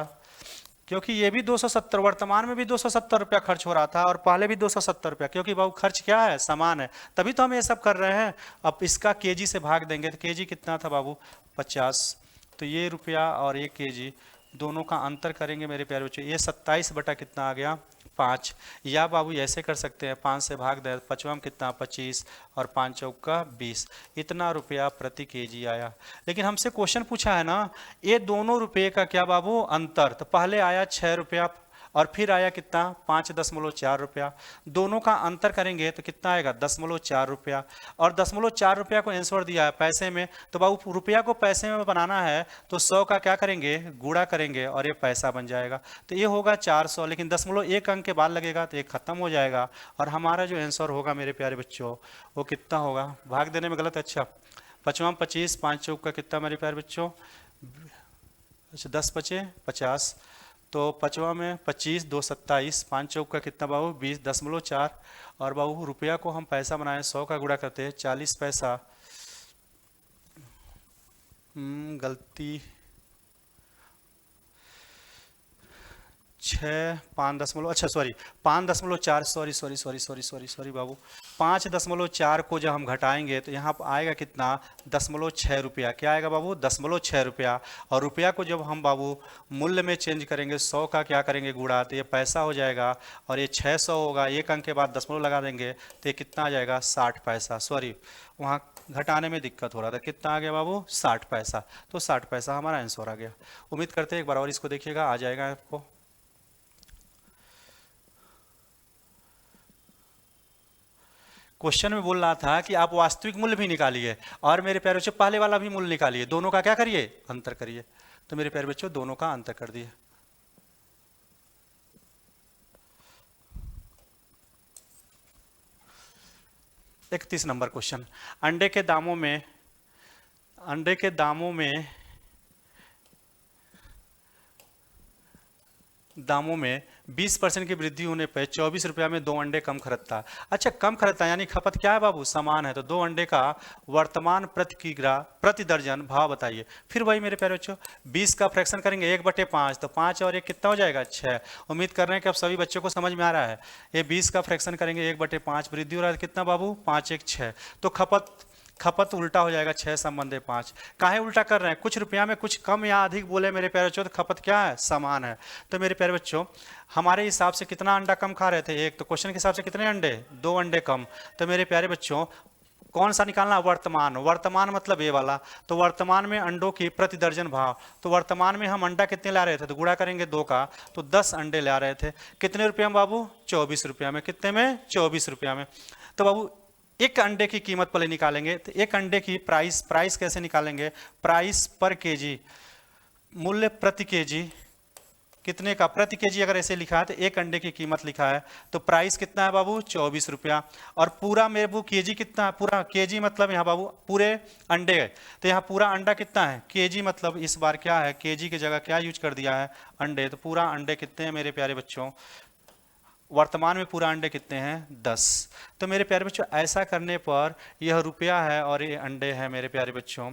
क्योंकि ये भी 270, वर्तमान में भी 270 रुपया खर्च हो रहा था और पहले भी 270 रुपया, क्योंकि बाबू खर्च क्या है, समान है, तभी तो हम ये सब कर रहे हैं। अब इसका केजी से भाग देंगे तो केजी कितना था बाबू, 50। तो ये रुपया और ये केजी दोनों का अंतर करेंगे मेरे प्यारे बच्चों, ये 27 बटा कितना आ गया, 5। या बाबू ऐसे कर सकते हैं, 5 से भाग दे, 5 में कितना 25 और 5 चौका 20, इतना रुपया प्रति केजी आया। लेकिन हमसे क्वेश्चन पूछा है ना, ये दोनों रुपये का क्या बाबू अंतर, तो पहले आया 6 रुपया और फिर आया कितना 5.4 रुपया, दोनों का अंतर करेंगे तो कितना आएगा 10.4 रुपया। और 10.4 रुपया को आंसर दिया है पैसे में, तो बाबू रुपया को पैसे में बनाना है तो 100 का क्या करेंगे, गुणा करेंगे और ये पैसा बन जाएगा। तो ये होगा 400, लेकिन 10.1 अंक के बाद लगेगा तो ये खत्म हो जाएगा और हमारा जो आंसर होगा मेरे प्यारे बच्चों वो कितना होगा, भाग देने में गलत, अच्छा 5 25, 5 चौक का कितना मेरे प्यारे बच्चों, अच्छा 10 पचे 50, तो 5 में 25, 2 27, 5 चौक का कितना बाबू 20.4। और बाबू रुपया को हम पैसा बनाए, 100 का गुणा करते हैं 40 पैसा, गलती छः 5 दशमलव, अच्छा सॉरी 5.4, सॉरी बाबू, 5.4 को जब हम घटाएंगे तो यहाँ पर आएगा कितना, 0.6 रुपया। क्या आएगा बाबू, 0.6 रुपया। और रुपया को जब हम बाबू मूल्य में चेंज करेंगे, 100 का क्या करेंगे गुणा, तो ये पैसा हो जाएगा। और ये 600 होगा, एक अंक के बाद दशमलव लगा देंगे तो ये कितना आ जाएगा, 60 पैसा। सॉरी वहाँ घटाने में दिक्कत हो रहा था, कितना आ गया बाबू, 60 पैसा। तो 60 पैसा हमारा आंसर आ गया। उम्मीद करते हैं एक बार और इसको देखिएगा, आ जाएगा आपको। क्वेश्चन में बोल रहा था कि आप वास्तविक मूल्य भी निकालिए और मेरे प्यारे बच्चों पहले वाला भी मूल्य निकालिए, दोनों का क्या करिए, अंतर करिए। तो मेरे प्यारे बच्चों दोनों का अंतर कर दिए। एक 30 नंबर क्वेश्चन, अंडे के दामों में 20% की वृद्धि होने पर 24 रुपया में 2 अंडे कम खरीदता है। अच्छा कम खरीदता है यानी खपत क्या है बाबू, समान है। तो 2 अंडे का वर्तमान प्रति दर्जन भाव बताइए। फिर वही मेरे प्यारे बच्चों 20 का फ्रैक्शन करेंगे 1/5, तो 5 और 1 कितना हो जाएगा, 6। उम्मीद कर रहे हैं कि अब सभी बच्चों को समझ में आ रहा है। ये 20 का फ्रैक्शन करेंगे 1/5, वृद्धि हो रहा है कितना बाबू, 5 1 6। तो खपत उल्टा हो जाएगा, 6 संबंधे 5। काहे उल्टा कर रहे हैं, कुछ रुपया में कुछ कम या अधिक बोले मेरे प्यारे बच्चों, तो खपत क्या है, समान है। तो मेरे प्यारे बच्चों हमारे हिसाब से कितना अंडा कम खा रहे थे, एक। तो क्वेश्चन के हिसाब से कितने अंडे, 2 अंडे कम। तो मेरे प्यारे बच्चों कौन सा निकालना, वर्तमान मतलब ये वाला। तो वर्तमान में अंडों की प्रति दर्जन भाव, तो वर्तमान में हम अंडा कितने ला रहे थे, तो गुणा करेंगे 2 का, तो 10 अंडे ला रहे थे। कितने रुपया में बाबू, 24 रुपया में। कितने में, 24 रुपया में। तो बाबू एक अंडे की कीमत पहले निकालेंगे। तो एक अंडे की प्राइस कैसे निकालेंगे, प्राइस पर केजी, मूल्य प्रति केजी, कितने का, प्रति केजी अगर ऐसे लिखा है तो एक अंडे की कीमत लिखा है, तो प्राइस कितना है बाबू, 24 रुपया। और पूरा मेरे बाबू केजी कितना है, पूरा केजी मतलब यहाँ बाबू पूरे अंडे है, तो यहाँ पूरा अंडा कितना है, केजी मतलब इस बार क्या है, केजी की जगह क्या यूज कर दिया है, अंडे। तो पूरा अंडे कितने हैं मेरे प्यारे बच्चों, वर्तमान में पूरा अंडे कितने हैं, 10। तो मेरे प्यारे बच्चों ऐसा करने पर यह रुपया है और ये अंडे हैं मेरे प्यारे बच्चों।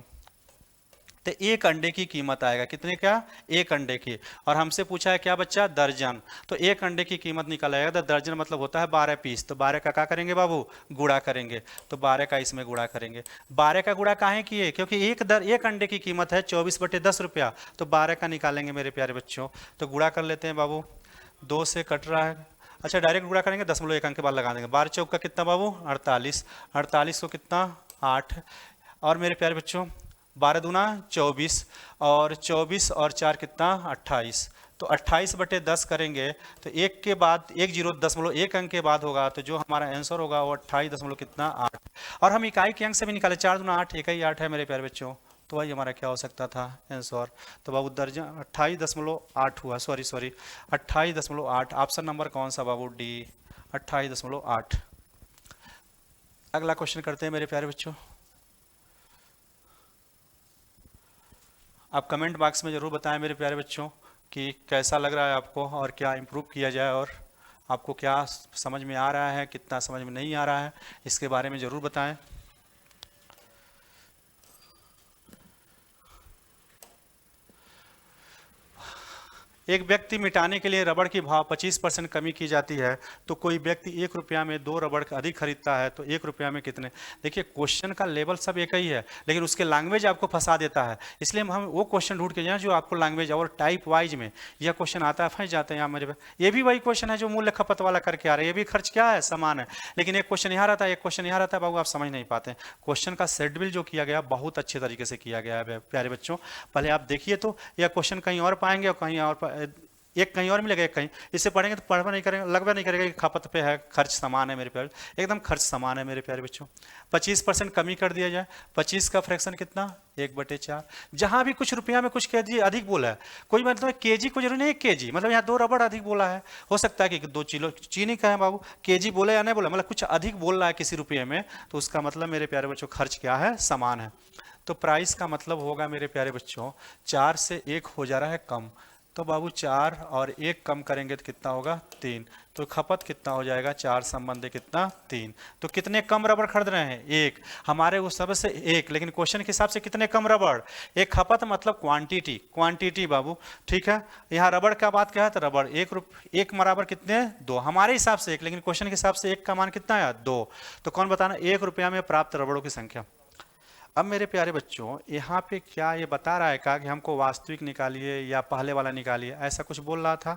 तो एक अंडे की कीमत आएगा कितने का, एक अंडे की। और हमसे पूछा है क्या बच्चा, दर्जन। तो एक अंडे की कीमत निकल आएगा, तो दर्जन मतलब होता है 12 पीस। तो 12 का क्या करेंगे बाबू, गुणा करेंगे। तो 12 का इसमें गुणा करेंगे। 12 का गुणा काहे किए, क्योंकि एक अंडे की कीमत है 24/10 रुपया। तो 12 का निकालेंगे मेरे प्यारे बच्चों। तो गुणा कर लेते हैं बाबू, 2 से कट रहा है, अच्छा डायरेक्ट गुणा करेंगे, 0.1 अंक के बाद लगा देंगे। 12 चौक का कितना बाबू, 48, 48 को कितना, 8। और मेरे प्यारे बच्चों 12 दूना 24, और 24 और 4 कितना, 28। तो 28/10 करेंगे तो एक के बाद 1 अंक के बाद होगा, तो जो हमारा आंसर होगा वो 28 और हम इकाई के अंक से भी निकाले, 4 दूना 8, इकाई 8 है मेरे प्यारे बच्चों। तो वही हमारा क्या हो सकता था आंसर। तो बाबू दर्जन 28.8 हुआ, सॉरी 28.8। ऑप्शन नंबर कौन सा बाबू, डी, 28.8। अगला क्वेश्चन करते हैं मेरे प्यारे बच्चों। आप कमेंट बॉक्स में ज़रूर बताएं मेरे प्यारे बच्चों कि कैसा लग रहा है आपको और क्या इम्प्रूव किया जाए, और आपको क्या समझ में आ रहा है, कितना समझ में नहीं आ रहा है, इसके बारे में ज़रूर बताएं। एक व्यक्ति मिटाने के लिए रबड़ की भाव 25% कमी की जाती है, तो कोई व्यक्ति 1 रुपया में 2 रबड़ अधिक खरीदता है, तो 1 रुपया में कितने। देखिए क्वेश्चन का लेवल सब एक ही है, लेकिन उसके लैंग्वेज आपको फंसा देता है। इसलिए हम वो क्वेश्चन ढूंढ के जाएं जो आपको लैंग्वेज और टाइप वाइज में यह क्वेश्चन आता है, फंस जाते हैं यहाँ मेरे पे। ये भी वही क्वेश्चन है जो मूल्य खपत वाला करके आ रहा है, ये भी खर्च क्या है, समान है, लेकिन एक क्वेश्चन यहाँ रहता है, एक क्वेश्चन यहाँ रहता है, बाबू आप समझ नहीं पाते। क्वेश्चन का शेड्यूल जो किया गया बहुत अच्छे तरीके से किया गया है प्यारे बच्चों। पहले आप देखिए तो यह क्वेश्चन कहीं और पाएंगे और कहीं और, एक कहीं और मिलेगा, एक कहीं। इससे पढ़ेंगे तो पढ़वा नहीं करेंगे, लगभग नहीं करेगा कि खपत पे है, खर्च समान है मेरे प्यारे, एकदम खर्च समान है मेरे प्यारे बच्चों। 25% कमी कर दिया जाए, 25 का फ्रैक्शन कितना, 1/4। जहां भी कुछ रुपया में कुछ केजी अधिक बोला है, कोई मतलब केजी को जरूरी नहीं है केजी, मतलब यहाँ 2 रबड़ अधिक बोला है, हो सकता है कि 2 किलो चीनी का है बाबू, केजी बोले या नहीं बोला, मतलब कुछ अधिक बोल रहा है किसी रुपये में, तो उसका मतलब मेरे प्यारे बच्चों खर्च क्या है, समान है। तो प्राइस का मतलब होगा मेरे प्यारे बच्चों 4 से 1 हो जा रहा है कम, तो बाबू 4 और 1 कम करेंगे तो कितना होगा 3। तो खपत कितना हो जाएगा 4 संबंधी कितना 3। तो कितने कम रबड़ खरीद रहे हैं 1, हमारे उस सब से 1, लेकिन क्वेश्चन के हिसाब से कितने कम रबड़। एक खपत मतलब क्वांटिटी, क्वांटिटी बाबू, ठीक है। यहाँ रबड़ का बात क्या है, तो रबड़ एक बराबर कितने 2, हमारे हिसाब से 1, लेकिन क्वेश्चन के हिसाब से 1 का मान कितना है 2। तो कौन बताना, 1 रुपया में प्राप्त रबड़ों की संख्या। अब मेरे प्यारे बच्चों यहाँ पे क्या ये बता रहा है कि हमको वास्तविक निकालिए या पहले वाला निकालिए, ऐसा कुछ बोल रहा था।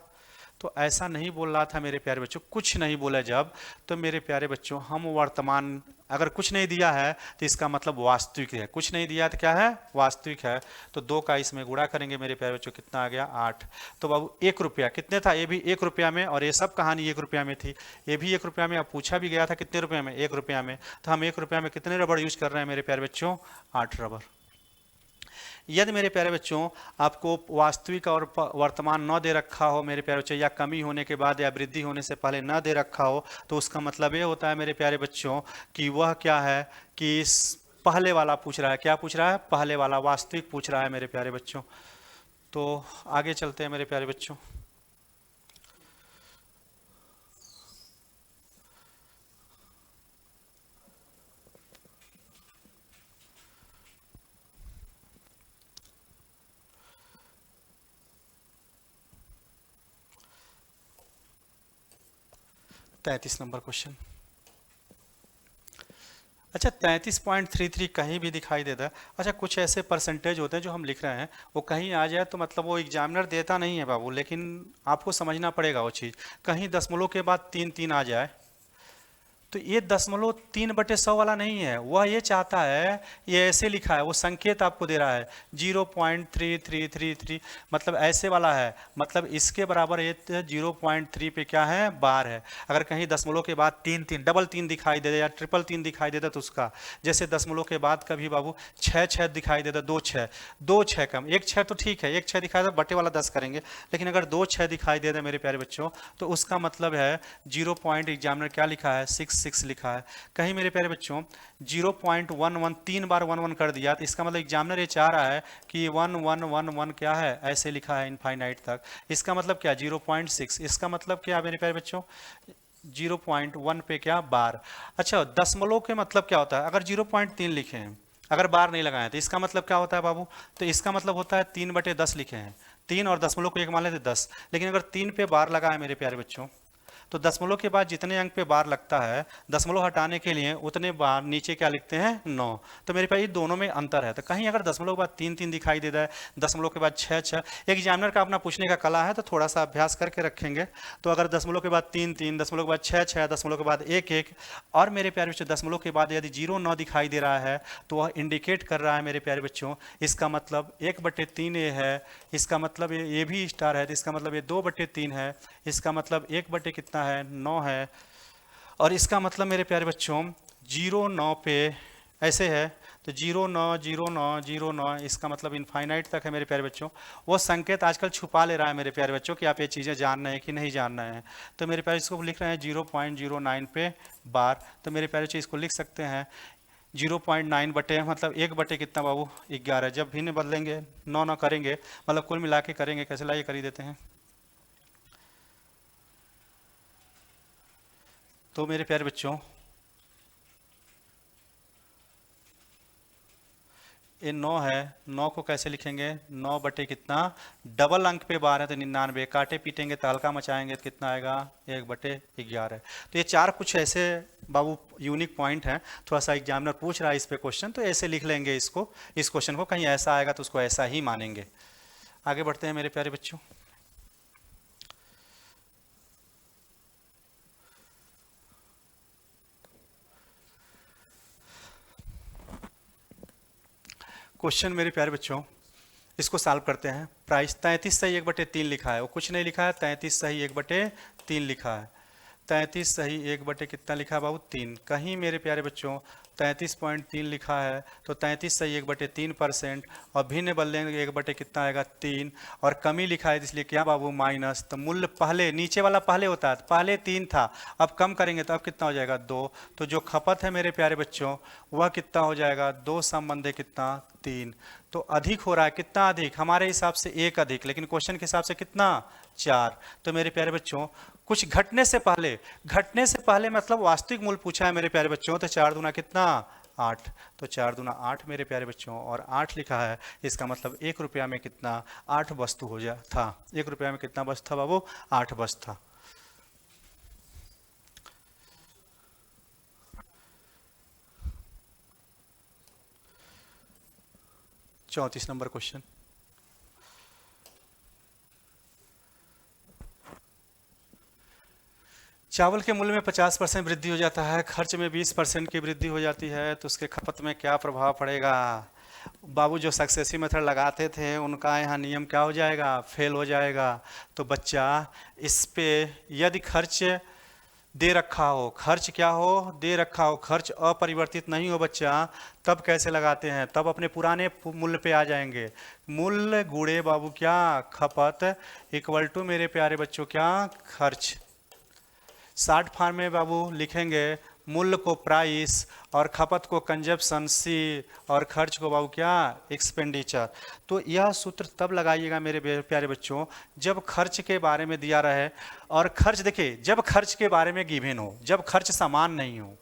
तो ऐसा नहीं बोल रहा था मेरे प्यारे बच्चों, कुछ नहीं बोला जब, तो मेरे प्यारे बच्चों हम वर्तमान, अगर कुछ नहीं दिया है तो इसका मतलब वास्तविक है, कुछ नहीं दिया तो क्या है वास्तविक है। तो 2 का इसमें गुणा करेंगे मेरे प्यारे बच्चों, कितना आ गया 8। तो बाबू 1 रुपया कितने था, ये भी 1 रुपया में, और ये सब कहानी 1 रुपया में थी, ये भी 1 रुपया में। अब पूछा भी गया था कितने रुपये में, 1 रुपया में। तो हम 1 रुपया में कितने रबड़ यूज कर रहे हैं मेरे प्यारे बच्चों, 8 रबड़। यदि मेरे प्यारे बच्चों आपको वास्तविक और वर्तमान न दे रखा हो मेरे प्यारे बच्चों, या कमी होने के बाद या वृद्धि होने से पहले न दे रखा हो, तो उसका मतलब ये होता है मेरे प्यारे बच्चों कि वह क्या है कि इस पहले वाला पूछ रहा है, क्या पूछ रहा है, पहले वाला वास्तविक पूछ रहा है मेरे प्यारे बच्चों। तो आगे चलते हैं मेरे प्यारे बच्चों। तैंतीस नंबर क्वेश्चन। अच्छा 33.33 कहीं भी दिखाई देता है। अच्छा कुछ ऐसे परसेंटेज होते हैं जो हम लिख रहे हैं, वो कहीं आ जाए तो मतलब वो एग्जामिनर देता नहीं है बाबू, लेकिन आपको समझना पड़ेगा वो चीज़। कहीं दशमलव के बाद 3 आ जाए, तो ये 0.3/100 वाला नहीं है, वह ये चाहता है, ये ऐसे लिखा है, वो संकेत आपको दे रहा है 0.3333, मतलब ऐसे वाला है, मतलब इसके बराबर ये 0.3 पे क्या है बार है। अगर कहीं दशमलव के बाद 3 डबल 3 दिखाई दे या ट्रिपल 3 दिखाई देता तो उसका, जैसे दशमलव के बाद कभी बाबू 6 दिखाई देता, 2 6 कम, 1 6 तो ठीक है, 1 6 दिखाई देता बटे वाला 10 करेंगे, लेकिन अगर 2 6 दिखाई दे दे मेरे प्यारे बच्चों, तो उसका मतलब है 0 पॉइंट, एग्जामिनर क्या लिखा है 6 लिखा है। कहीं मेरे प्यारे बच्चों 0.11 3 बार 1 कर दिया, तो इसका मतलब एग्जामिनर ये चाह रहा है कि 1 क्या है, ऐसे लिखा है इनफाइनाइट तक, इसका मतलब क्या 0.6, इसका मतलब क्या मेरे प्यारे बच्चों 0.1 पे क्या बार। अच्छा दशमलव के मतलब क्या होता है, अगर 0.3 लिखे हैं, अगर बार नहीं लगाए तो इसका मतलब क्या होता है बाबू, तो इसका मतलब होता है 3/10 लिखे हैं, 3 और दशमलव को 1 मान लेते 10, लेकिन अगर 3 पे बार लगा है मेरे प्यारे बच्चों, तो दशमलव के बाद जितने अंक पे बार लगता है, दशमलव हटाने के लिए उतने बार नीचे क्या लिखते हैं 9। तो मेरे पास ये दोनों में अंतर है। तो कहीं अगर दशमलव के बाद 3 दिखाई दे रहा है, दशमलव के बाद 6, एग्जामिनर का अपना पूछने का कला है, तो थोड़ा सा अभ्यास करके रखेंगे। तो अगर दशमलव के बाद 3, दशमलव के बाद 6, दशमलव के बाद 1, और मेरे प्यारे बच्चों दशमलव के बाद यदि 0 दिखाई दे रहा है, तो वह इंडिकेट कर रहा है मेरे प्यारे बच्चों, इसका मतलब 1/3 ये है, इसका मतलब ये भी स्टार है, तो इसका मतलब ये 2/3 है, इसका मतलब 1 कितना है 9 है, और इसका मतलब मेरे प्यारे बच्चों 0 9 पे ऐसे है, तो 0 9 इसका मतलब इनफाइनाइट तक है मेरे प्यारे बच्चों। वो संकेत आजकल छुपा ले रहा है मेरे प्यारे बच्चों कि आप ये चीज़ें जानना है कि नहीं जानना है। तो मेरे प्यारे इसको लिख रहे हैं 0.09 पे बार, तो मेरे प्यारे बच्चों इसको लिख सकते हैं 0.9 बटे मतलब 1 कितना बाबू 11। जब भिन्न बदलेंगे 9 करेंगे, मतलब कुल मिला के करेंगे, कैसे लाइए कर ही देते हैं। तो मेरे प्यारे बच्चों ये 9 है, 9 को कैसे लिखेंगे 9 बटे कितना, डबल अंक पे बार है तो 99, काटे पीटेंगे तो हल्का मचाएंगे तो कितना आएगा 1/11। तो ये 4 कुछ ऐसे बाबू यूनिक पॉइंट हैं, थोड़ा सा एग्जामिनर पूछ रहा है इस पे क्वेश्चन, तो ऐसे लिख लेंगे इसको, इस क्वेश्चन को, कहीं ऐसा आएगा तो उसको ऐसा ही मानेंगे। आगे बढ़ते हैं मेरे प्यारे बच्चों। क्वेश्चन मेरे प्यारे बच्चों इसको सॉल्व करते हैं। प्राइस 33 सही 1/3 लिखा है, वो कुछ नहीं लिखा है, 33 सही 1/3 लिखा है। 33 सही 1 बटे कितना लिखा है बाबू 3। कहीं मेरे प्यारे बच्चों 33.3 लिखा है तो 33 सही 1/3%, और भिन्न बदलेंगे 1 बटे कितना आएगा 3, और कमी लिखा है इसलिए क्या बाबू माइनस। तो मूल्य पहले नीचे वाला पहले होता है, पहले 3 था, अब कम करेंगे तो अब कितना हो जाएगा 2। तो जो खपत है मेरे प्यारे बच्चों वह कितना हो जाएगा 2 संबंधे कितना 3। तो अधिक हो रहा है, कितना अधिक, हमारे हिसाब से 1 अधिक, लेकिन क्वेश्चन के हिसाब से कितना 4। तो मेरे प्यारे बच्चों कुछ घटने से पहले मतलब वास्तविक मूल्य पूछा है मेरे प्यारे बच्चों, तो 4 दूना कितना 8। तो 4 दूना 8 मेरे प्यारे बच्चों, और 8 लिखा है, इसका मतलब 1 रुपया में कितना 8 वस्तु हो जा था। 1 रुपया में कितना वस्तु था बाबू 8 वस्तु था। चौंतीस नंबर क्वेश्चन। चावल के मूल्य में 50% वृद्धि हो जाता है, खर्च में 20% की वृद्धि हो जाती है, तो उसके खपत में क्या प्रभाव पड़ेगा। बाबू जो सक्सेसिव मेथड लगाते थे उनका यहाँ नियम क्या हो जाएगा, फेल हो जाएगा। तो बच्चा इस पे यदि खर्च दे रखा हो, खर्च क्या हो दे रखा हो, खर्च अपरिवर्तित नहीं हो बच्चा, तब कैसे लगाते हैं, तब अपने पुराने मूल्य पे आ जाएंगे। मूल्य गुणे बाबू क्या खपत इक्वल टू मेरे प्यारे बच्चों क्या खर्च। 60 फॉर्म में बाबू लिखेंगे मूल्य को प्राइस और खपत को कंजप्शन सी और खर्च को बाबू क्या एक्सपेंडिचर। तो यह सूत्र तब लगाइएगा मेरे प्यारे बच्चों जब खर्च के बारे में दिया रहे, और खर्च देखिए जब खर्च के बारे में गिवन हो, जब खर्च समान नहीं हो।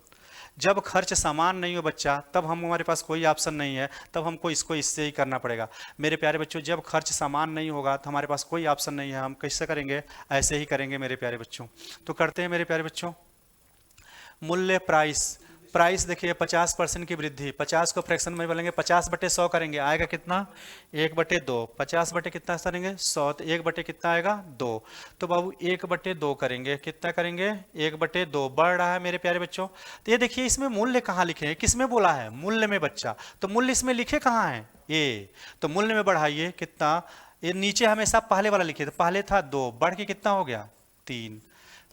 जब खर्च समान नहीं हो बच्चा तब हम हमारे पास कोई ऑप्शन नहीं है, तब हमको इसको इससे ही करना पड़ेगा मेरे प्यारे बच्चों। जब खर्च समान नहीं होगा तो हमारे पास कोई ऑप्शन नहीं है, हम कैसे करेंगे, ऐसे ही करेंगे मेरे प्यारे बच्चों। तो करते हैं मेरे प्यारे बच्चों। मूल्य प्राइस देखिए 50% की वृद्धि, 50 को फ्रैक्शन में बोलेंगे 50/100 करेंगे, आएगा कितना 1/2। 50 बटे कितना करेंगे 100, तो 1 बटे कितना आएगा 2। तो बाबू 1/2 करेंगे, कितना करेंगे 1/2, बढ़ रहा है मेरे प्यारे बच्चों। तो ये देखिए इसमें मूल्य कहाँ लिखे हैं, किसमें बोला है मूल्य में बच्चा, तो मूल्य इसमें लिखे कहाँ है ये, तो मूल्य में बढ़ाइए कितना, ये नीचे हमेशा पहले वाला लिखे, तो पहले था 2, बढ़ के कितना हो गया 3।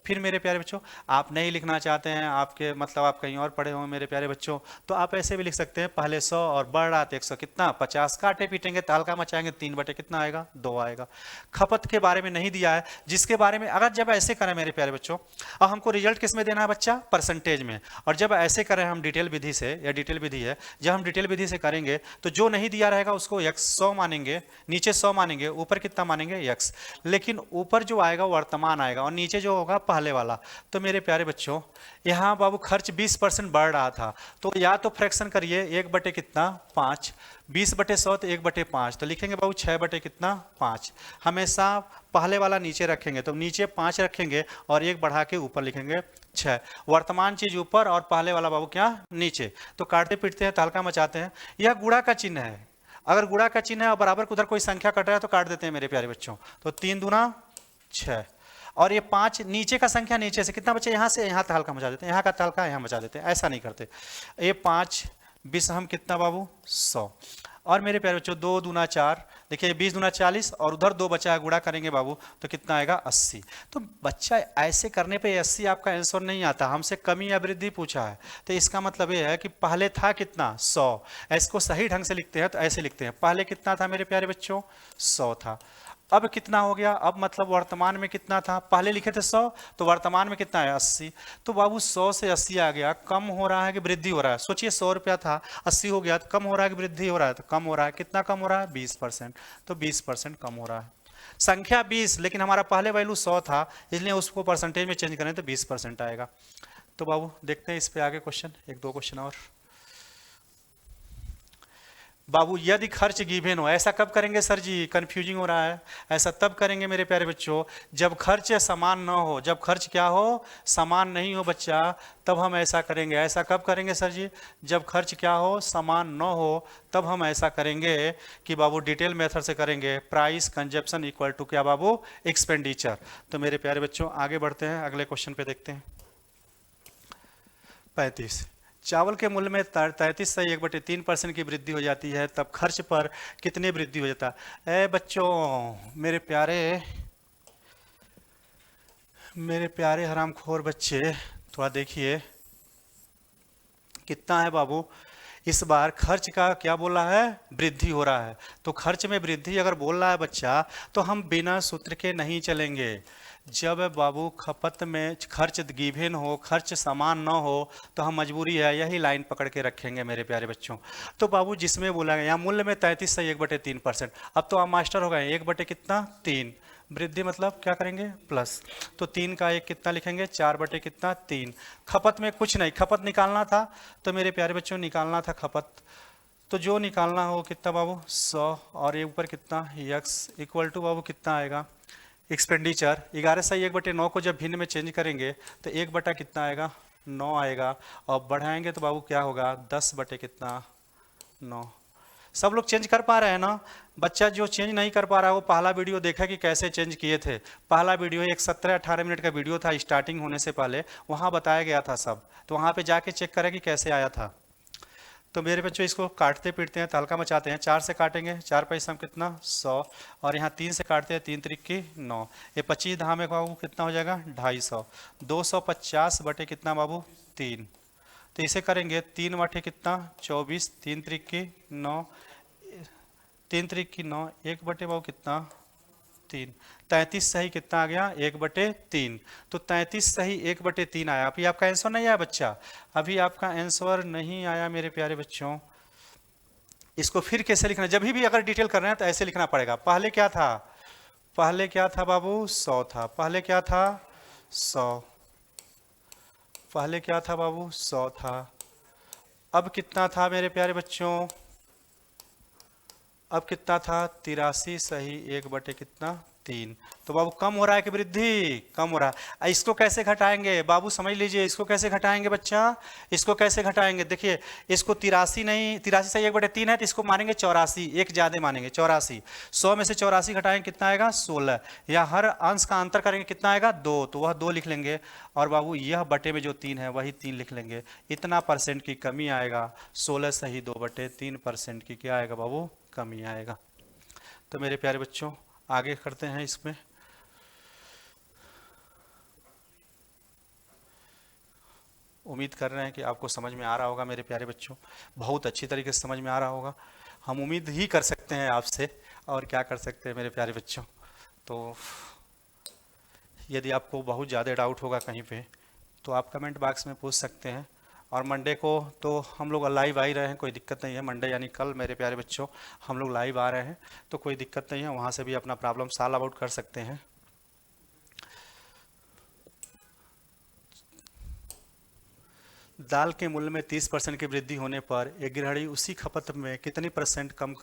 फिर मेरे प्यारे बच्चों आप नहीं लिखना चाहते हैं, आपके मतलब आप कहीं और पढ़े हों मेरे प्यारे बच्चों, तो आप ऐसे भी लिख सकते हैं पहले 100 और बढ़ रहा था 100 कितना 50, काटे पीटेंगे तालका मचाएंगे 3 बटे कितना आएगा 2 आएगा। खपत के बारे में नहीं दिया है, जिसके बारे में अगर जब ऐसे करें मेरे प्यारे बच्चों, अब हमको रिजल्ट किस में देना है बच्चा परसेंटेज में, और जब ऐसे करें हम डिटेल विधि से, या डिटेल विधि है, जब हम डिटेल विधि से करेंगे तो जो नहीं दिया रहेगा उसको x 100 मानेंगे, नीचे 100 मानेंगे, ऊपर कितना मानेंगे x, लेकिन ऊपर जो आएगा वर्तमान आएगा और नीचे जो होगा पहले वाला। तो मेरे प्यारे बच्चों यहाँ बाबू खर्च 20% बढ़ रहा था, तो या तो फ्रैक्शन करिए 1 बटे कितना 5, 20/100 तो 1/5, तो लिखेंगे बाबू 6 बटे कितना 5। हमेशा पहले वाला नीचे रखेंगे, तो नीचे 5 रखेंगे और 1 बढ़ा के ऊपर लिखेंगे 6, वर्तमान चीज ऊपर और पहले वाला बाबू क्या नीचे। तो काटते पीटते हैं तालका मचाते हैं, यह गुणा का चिन्ह है, अगर गुणा का चिन्ह है और बराबर उधर कोई संख्या कट रहा है तो काट देते हैं मेरे प्यारे बच्चों। तो 3 दूना 6, और ये 5 नीचे का संख्या नीचे से कितना बचे, यहाँ से यहाँ तालका मचा देते हैं, यहाँ का तालका यहाँ मचा देते हैं, ऐसा नहीं करते। ये 5 20 हम कितना बाबू 100, और मेरे प्यारे बच्चों 2 दूना 4, देखिए 20 दूना 40, और उधर 2 बचा है, गुणा करेंगे बाबू तो कितना आएगा 80। तो बच्चा ऐसे करने पे 80 आपका आंसर नहीं आता, हमसे कमी या वृद्धि पूछा है, तो इसका मतलब ये है कि पहले था कितना 100, इसको सही ढंग से लिखते हैं तो ऐसे लिखते हैं, पहले कितना था मेरे प्यारे बच्चों 100 था, अब कितना हो गया, अब मतलब वर्तमान में कितना था, पहले लिखे थे 100 तो वर्तमान में कितना है 80। तो बाबू 100 से 80 आ गया, कम हो रहा है कि वृद्धि हो रहा है, सोचिए 100 रुपया था 80 हो गया, तो कम हो रहा है कि वृद्धि हो रहा है, तो कम हो रहा है, कितना कम हो रहा है 20%, तो 20% कम हो रहा है। संख्या 20 लेकिन हमारा पहले वैल्यू 100 था, इसलिए उसको परसेंटेज में चेंज करें तो 20% आएगा। तो बाबू देखते हैं इस पे आगे क्वेश्चन, 1-2 क्वेश्चन और। बाबू यदि खर्च गिवन हो, ऐसा कब करेंगे सर जी, कंफ्यूजिंग हो रहा है, ऐसा तब करेंगे मेरे प्यारे बच्चों जब खर्च समान न हो, जब खर्च क्या हो समान नहीं हो बच्चा, तब हम ऐसा करेंगे। ऐसा कब करेंगे सर जी, जब खर्च क्या हो समान न हो, तब हम ऐसा करेंगे कि बाबू डिटेल मेथड से करेंगे, प्राइस कंजप्शन इक्वल टू क्या बाबू एक्सपेंडिचर। तो मेरे प्यारे बच्चों आगे बढ़ते हैं, अगले क्वेश्चन पे देखते हैं। 35 चावल के मूल्य में 33 से 1/3% की वृद्धि हो जाती है, तब खर्च पर कितनी वृद्धि हो जाता है। बच्चों मेरे प्यारे मेरे प्यारे हरामखोर बच्चे, थोड़ा देखिए कितना है बाबू। इस बार खर्च का क्या बोल रहा है, वृद्धि हो रहा है। तो खर्च में वृद्धि अगर बोल रहा है बच्चा, तो हम बिना सूत्र के नहीं चलेंगे। जब बाबू खपत में खर्च गिवन हो, खर्च समान ना हो, तो हम मजबूरी है यही लाइन पकड़ के रखेंगे मेरे प्यारे बच्चों। तो बाबू जिसमें बोला गया यहाँ मूल्य में 33/1/3%। अब तो आप मास्टर हो गए, 1 बटे कितना 3, वृद्धि मतलब क्या करेंगे प्लस। तो 3 का 1 कितना लिखेंगे, 4 बटे कितना 3। खपत में कुछ नहीं, खपत निकालना था, तो मेरे प्यारे बच्चों निकालना था खपत। तो जो निकालना हो कितना बाबू 100, और ये ऊपर कितना x इक्वल टू बाबू कितना आएगा एक्सपेंडिचर। 11/1/9 को जब भिन्न में चेंज करेंगे तो 1 बटा कितना आएगा 9 आएगा, और बढ़ाएंगे तो बाबू क्या होगा 10 बटे कितना 9। सब लोग चेंज कर पा रहे हैं ना। बच्चा जो चेंज नहीं कर पा रहा है वो पहला वीडियो देखा कि कैसे चेंज किए थे। पहला वीडियो एक 17-18 मिनट का वीडियो था स्टार्टिंग होने से पहले, वहाँ बताया गया था सब, तो वहाँ पे जाके चेक करें कि कैसे आया था। तो मेरे बच्चों इसको काटते पीटते हैं, तहलका मचाते हैं। 4 से काटेंगे, 4 पैसा में कितना 100, और यहाँ 3 से काटते हैं, 3 त्रिक की 9, ये 25 धाम में बाबू कितना हो जाएगा 250। 250 बटे कितना बाबू 3। तो इसे करेंगे 3 बटे कितना 24, 3 त्रिक की 9, 3 त्रिक की 9, 1 बटे बाबू कितना 3। 33 सही कितना आ गया 1/3। तो 33 सही 1/3 आया। अभी आपका आंसर नहीं आया बच्चा, अभी आपका आंसर नहीं आया मेरे प्यारे बच्चों। इसको फिर कैसे लिखना, जब भी अगर डिटेल कर रहे हैं तो ऐसे लिखना पड़ेगा। पहले क्या था, पहले क्या था बाबू 100 था, पहले क्या था 100, पहले क्या था बाबू 100 था। अब कितना था मेरे प्यारे बच्चों, अब कितना था 83 सही 1 बटे कितना 3। तो बाबू कम हो रहा है कि वृद्धि, कम हो रहा है। इसको कैसे घटाएंगे बाबू समझ लीजिए, इसको कैसे घटाएंगे बच्चा, इसको कैसे घटाएंगे। देखिए इसको 83 नहीं, 83 सही 1/3 है, तो इसको मानेंगे 84, एक ज्यादा मानेंगे 84। 100 में से 84 घटाएंगे कितना आएगा 16, या हर अंश का अंतर करेंगे कितना आएगा 2, तो वह 2 लिख लेंगे, और बाबू यह बटे में जो 3 है वही 3 लिख लेंगे। इतना परसेंट की कमी आएगा, 16 सही 2/3% की क्या आएगा बाबू कमी आएगा। तो मेरे प्यारे बच्चों आगे करते हैं इसमें। उम्मीद कर रहे हैं कि आपको समझ में आ रहा होगा मेरे प्यारे बच्चों, बहुत अच्छी तरीके से समझ में आ रहा होगा। हम उम्मीद ही कर सकते हैं आपसे, और क्या कर सकते हैं मेरे प्यारे बच्चों। तो यदि आपको बहुत ज़्यादा डाउट होगा कहीं पे, तो आप कमेंट बॉक्स में पूछ सकते हैं। और मंडे को तो हम लोग लाइव आ ही रहे हैं, कोई दिक्कत नहीं है। मंडे यानी कल मेरे प्यारे बच्चों हम लोग लाइव आ रहे हैं, तो कोई दिक्कत नहीं है, वहाँ से भी अपना प्रॉब्लम सॉल्व आउट कर सकते हैं। दाल के मूल्य में 30% की वृद्धि होने पर एक गृहिणी उसी खपत में कितनी परसेंट कम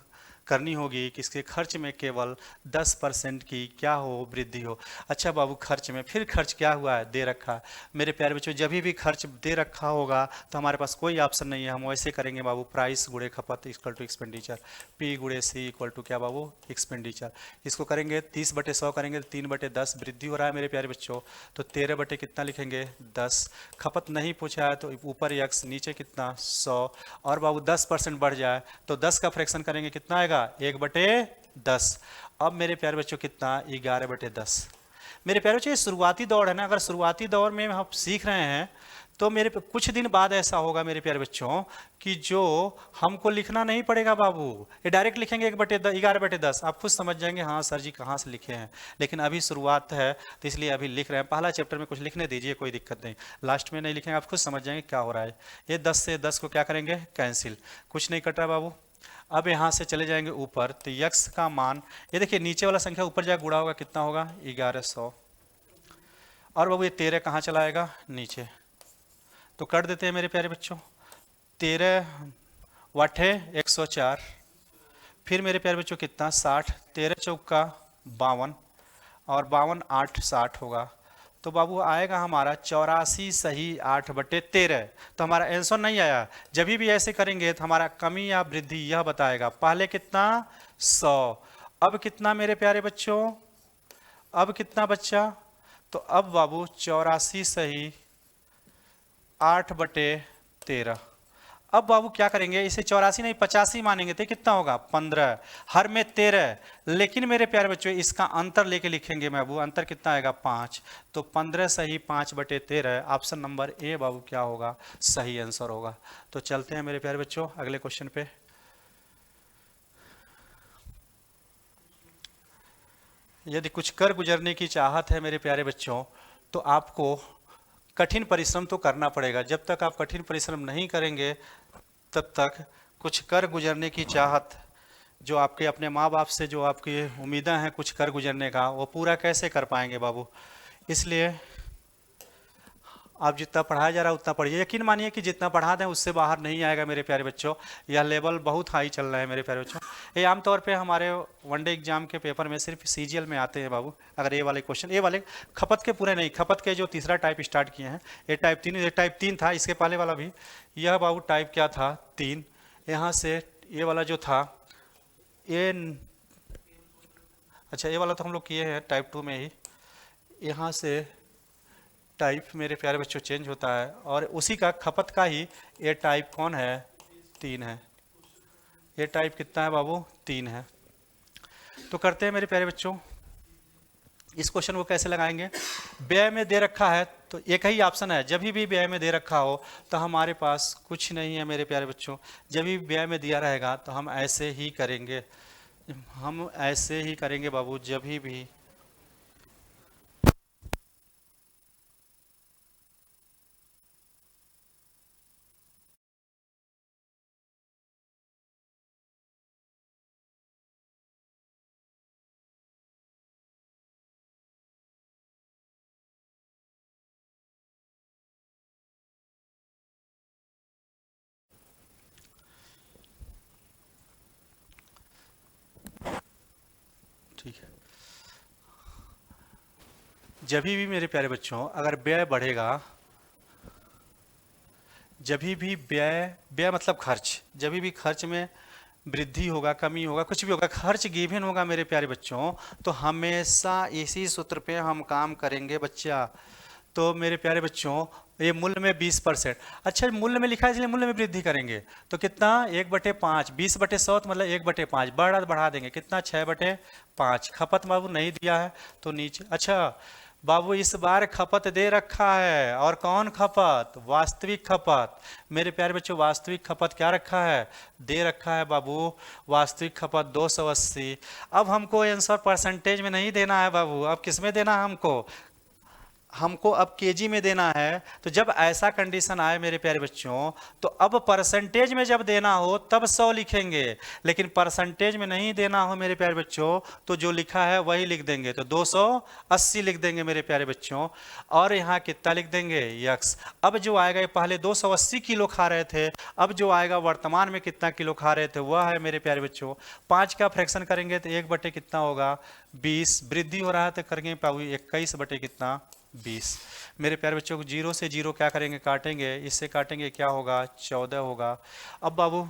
करनी होगी कि इसके खर्च में केवल 10% की क्या हो वृद्धि हो। अच्छा बाबू खर्च में, फिर खर्च क्या हुआ है दे रखा है मेरे प्यारे बच्चों। जब भी खर्च दे रखा होगा तो हमारे पास कोई ऑप्शन नहीं है, हम वैसे करेंगे बाबू प्राइस गुणे खपत इक्वल टू एक्सपेंडिचर, P गुणे C इक्वल टू क्या बाबू एक्सपेंडिचर। इसको करेंगे 30/100 करेंगे, 3/10 वृद्धि हो रहा है मेरे प्यारे बच्चों, तो 13 बटे कितना लिखेंगे 10। खपत नहीं पूछा है तो ऊपर x नीचे कितना 100, और बाबू 10% बढ़ जाए तो 10 का फ्रैक्शन करेंगे कितना आएगा 1/10। अब मेरे प्यारे बच्चों कितना 11/10। मेरे प्यारे बच्चों ये शुरुआती दौर है ना, अगर शुरुआती दौर में हम सीख रहे हैं तो मेरे कुछ दिन बाद ऐसा होगा मेरे प्यारे बच्चों कि जो हमको लिखना नहीं पड़ेगा बाबू, ये डायरेक्ट लिखेंगे 11/10। आप खुद समझ जाएंगे हाँ सर जी कहाँ से लिखे हैं, लेकिन अभी शुरुआत है तो इसलिए अभी लिख रहे हैं। पहला चैप्टर में कुछ लिखने दीजिए, कोई दिक्कत नहीं, लास्ट में नहीं लिखेंगे, आप खुद समझ जाएंगे क्या हो रहा है। ये 10 से 10 को क्या करेंगे कैंसिल, कुछ नहीं कट रहा बाबू। अब यहाँ से चले जाएंगे ऊपर, तो यक्स का मान ये देखिए नीचे वाला संख्या ऊपर जाकर गुणा होगा कितना होगा 1100, और बाबू ये 13 कहाँ चलाएगा नीचे, तो कर देते हैं मेरे प्यारे बच्चों। 13 वाठे 104, फिर मेरे प्यारे बच्चों कितना 60, 13 चौका 52, और 52 8 60 होगा, तो बाबू आएगा हमारा 84 सही 8/13। तो हमारा आंसर नहीं आया। जब भी ऐसे करेंगे तो हमारा कमी या वृद्धि यह बताएगा। पहले कितना 100, अब कितना मेरे प्यारे बच्चों, अब कितना बच्चा, तो अब बाबू 84 सही 8/13। अब बाबू क्या करेंगे, इसे 84 नहीं 85 मानेंगे तो कितना होगा 15, हर में 13। लेकिन मेरे प्यारे बच्चों इसका अंतर लेके लिखेंगे बाबू, अंतर कितना आएगा 5, तो 15 सही 5/13, ऑप्शन नंबर ए बाबू क्या होगा, सही आंसर होगा। तो चलते हैं मेरे प्यारे बच्चों अगले क्वेश्चन पे। यदि कुछ कर गुजरने की चाहत है मेरे प्यारे बच्चों, तो आपको कठिन परिश्रम तो करना पड़ेगा। जब तक आप कठिन परिश्रम नहीं करेंगे तब तक कुछ कर गुजरने की चाहत, जो आपके अपने माँ बाप से जो आपकी उम्मीदें हैं कुछ कर गुजरने का, वो पूरा कैसे कर पाएंगे बाबू। इसलिए आप जितना पढ़ाया जा रहा है उतना पढ़िए। यकीन मानिए कि जितना पढ़ा दें उससे बाहर नहीं आएगा मेरे प्यारे बच्चों। यह लेवल बहुत हाई चल रहा है मेरे प्यारे बच्चों। ये आमतौर पे हमारे वनडे एग्जाम के पेपर में सिर्फ सीजीएल में आते हैं बाबू। अगर ये वाले क्वेश्चन, ये वाले खपत के पूरे नहीं, खपत के जो तीसरा टाइप स्टार्ट किए हैं, ये टाइप 3 था, इसके पहले वाला भी। यह बाबू टाइप क्या था 3। यहाँ से ये वाला जो था ये, अच्छा ये वाला तो हम लोग किए हैं टाइप 2 में ही। यहाँ से टाइप मेरे प्यारे बच्चों चेंज होता है, और उसी का खपत का ही ये टाइप कौन है 3 है। ये टाइप कितना है बाबू 3 है। तो करते हैं मेरे प्यारे बच्चों, इस क्वेश्चन को कैसे लगाएंगे। व्यय में दे रखा है तो एक ही ऑप्शन है, जब भी व्यय में दे रखा हो तो हमारे पास कुछ नहीं है मेरे प्यारे बच्चों। जब भी व्यय में दिया रहेगा तो हम ऐसे ही करेंगे, हम ऐसे ही करेंगे बाबू। जब भी ठीक है, जब भी मेरे प्यारे बच्चों अगर व्यय बढ़ेगा, जब भी व्यय, व्यय मतलब खर्च, जब भी खर्च में वृद्धि होगा, कमी होगा, कुछ भी होगा, खर्च गिवन होगा मेरे प्यारे बच्चों, तो हमेशा इसी सूत्र पे हम काम करेंगे बच्चा। तो मेरे प्यारे बच्चों ये मूल्य में 20%, अच्छा मूल्य में लिखा है इसलिए मूल्य में वृद्धि करेंगे तो कितना 1/5, 20/100 मतलब 1/5, बढ़ा देंगे कितना 6/5। खपत बाबू नहीं दिया है तो नीचे, अच्छा बाबू इस बार खपत दे रखा है, और कौन खपत, वास्तविक खपत। मेरे प्यारे बच्चों वास्तविक खपत क्या रखा है, दे रखा है बाबू, वास्तविक खपत 280। अब हमको आंसर परसेंटेज में नहीं देना है बाबू, अब किस में देना है हमको अब केजी में देना है। तो जब ऐसा कंडीशन आए मेरे प्यारे बच्चों, तो अब परसेंटेज में जब देना हो तब 100 लिखेंगे, लेकिन परसेंटेज में नहीं देना हो मेरे प्यारे बच्चों तो जो लिखा है वही लिख देंगे, तो 280 लिख देंगे मेरे प्यारे बच्चों। और यहाँ कितना लिख देंगे यक्स। अब जो आएगा, ये पहले 280 किलो खा रहे थे, अब जो आएगा वर्तमान में कितना किलो खा रहे थे वह है मेरे प्यारे बच्चों 5 का फ्रैक्शन करेंगे तो 1 कितना होगा 20, वृद्धि हो रहा है तो करेंगे 21 कितना 20। मेरे प्यारे बच्चों को 0 से 0 क्या करेंगे, काटेंगे, इससे काटेंगे क्या होगा 14 होगा। अब बाबू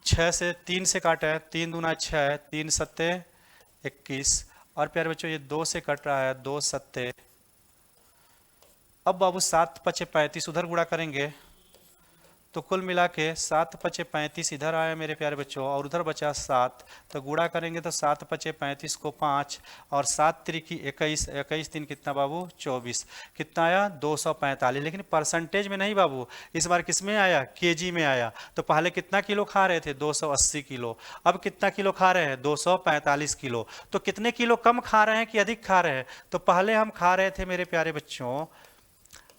6 से 3 से काटा है, 3 दूना 6, 3 सत्ते 21, और प्यारे बच्चों ये 2 से कट रहा है, 2 सत्ते। अब बाबू 7 पचे 35 उधर गुणा करेंगे तो कुल मिला के 7 पचे 35 इधर आया मेरे प्यारे बच्चों, और उधर बचा 7, तो गुणा करेंगे तो 7 पचे 35 को 5, और 7 त्रिकी 21, 21 3 कितना बाबू 24, कितना आया 245। लेकिन परसेंटेज में नहीं बाबू, इस बार किस में आया, केजी में आया। तो पहले कितना किलो खा रहे थे 280 किलो, अब कितना किलो खा रहे हैं 245 किलो। तो कितने किलो कम खा रहे हैं कि अधिक खा रहे हैं, तो पहले हम खा रहे थे मेरे प्यारे बच्चों,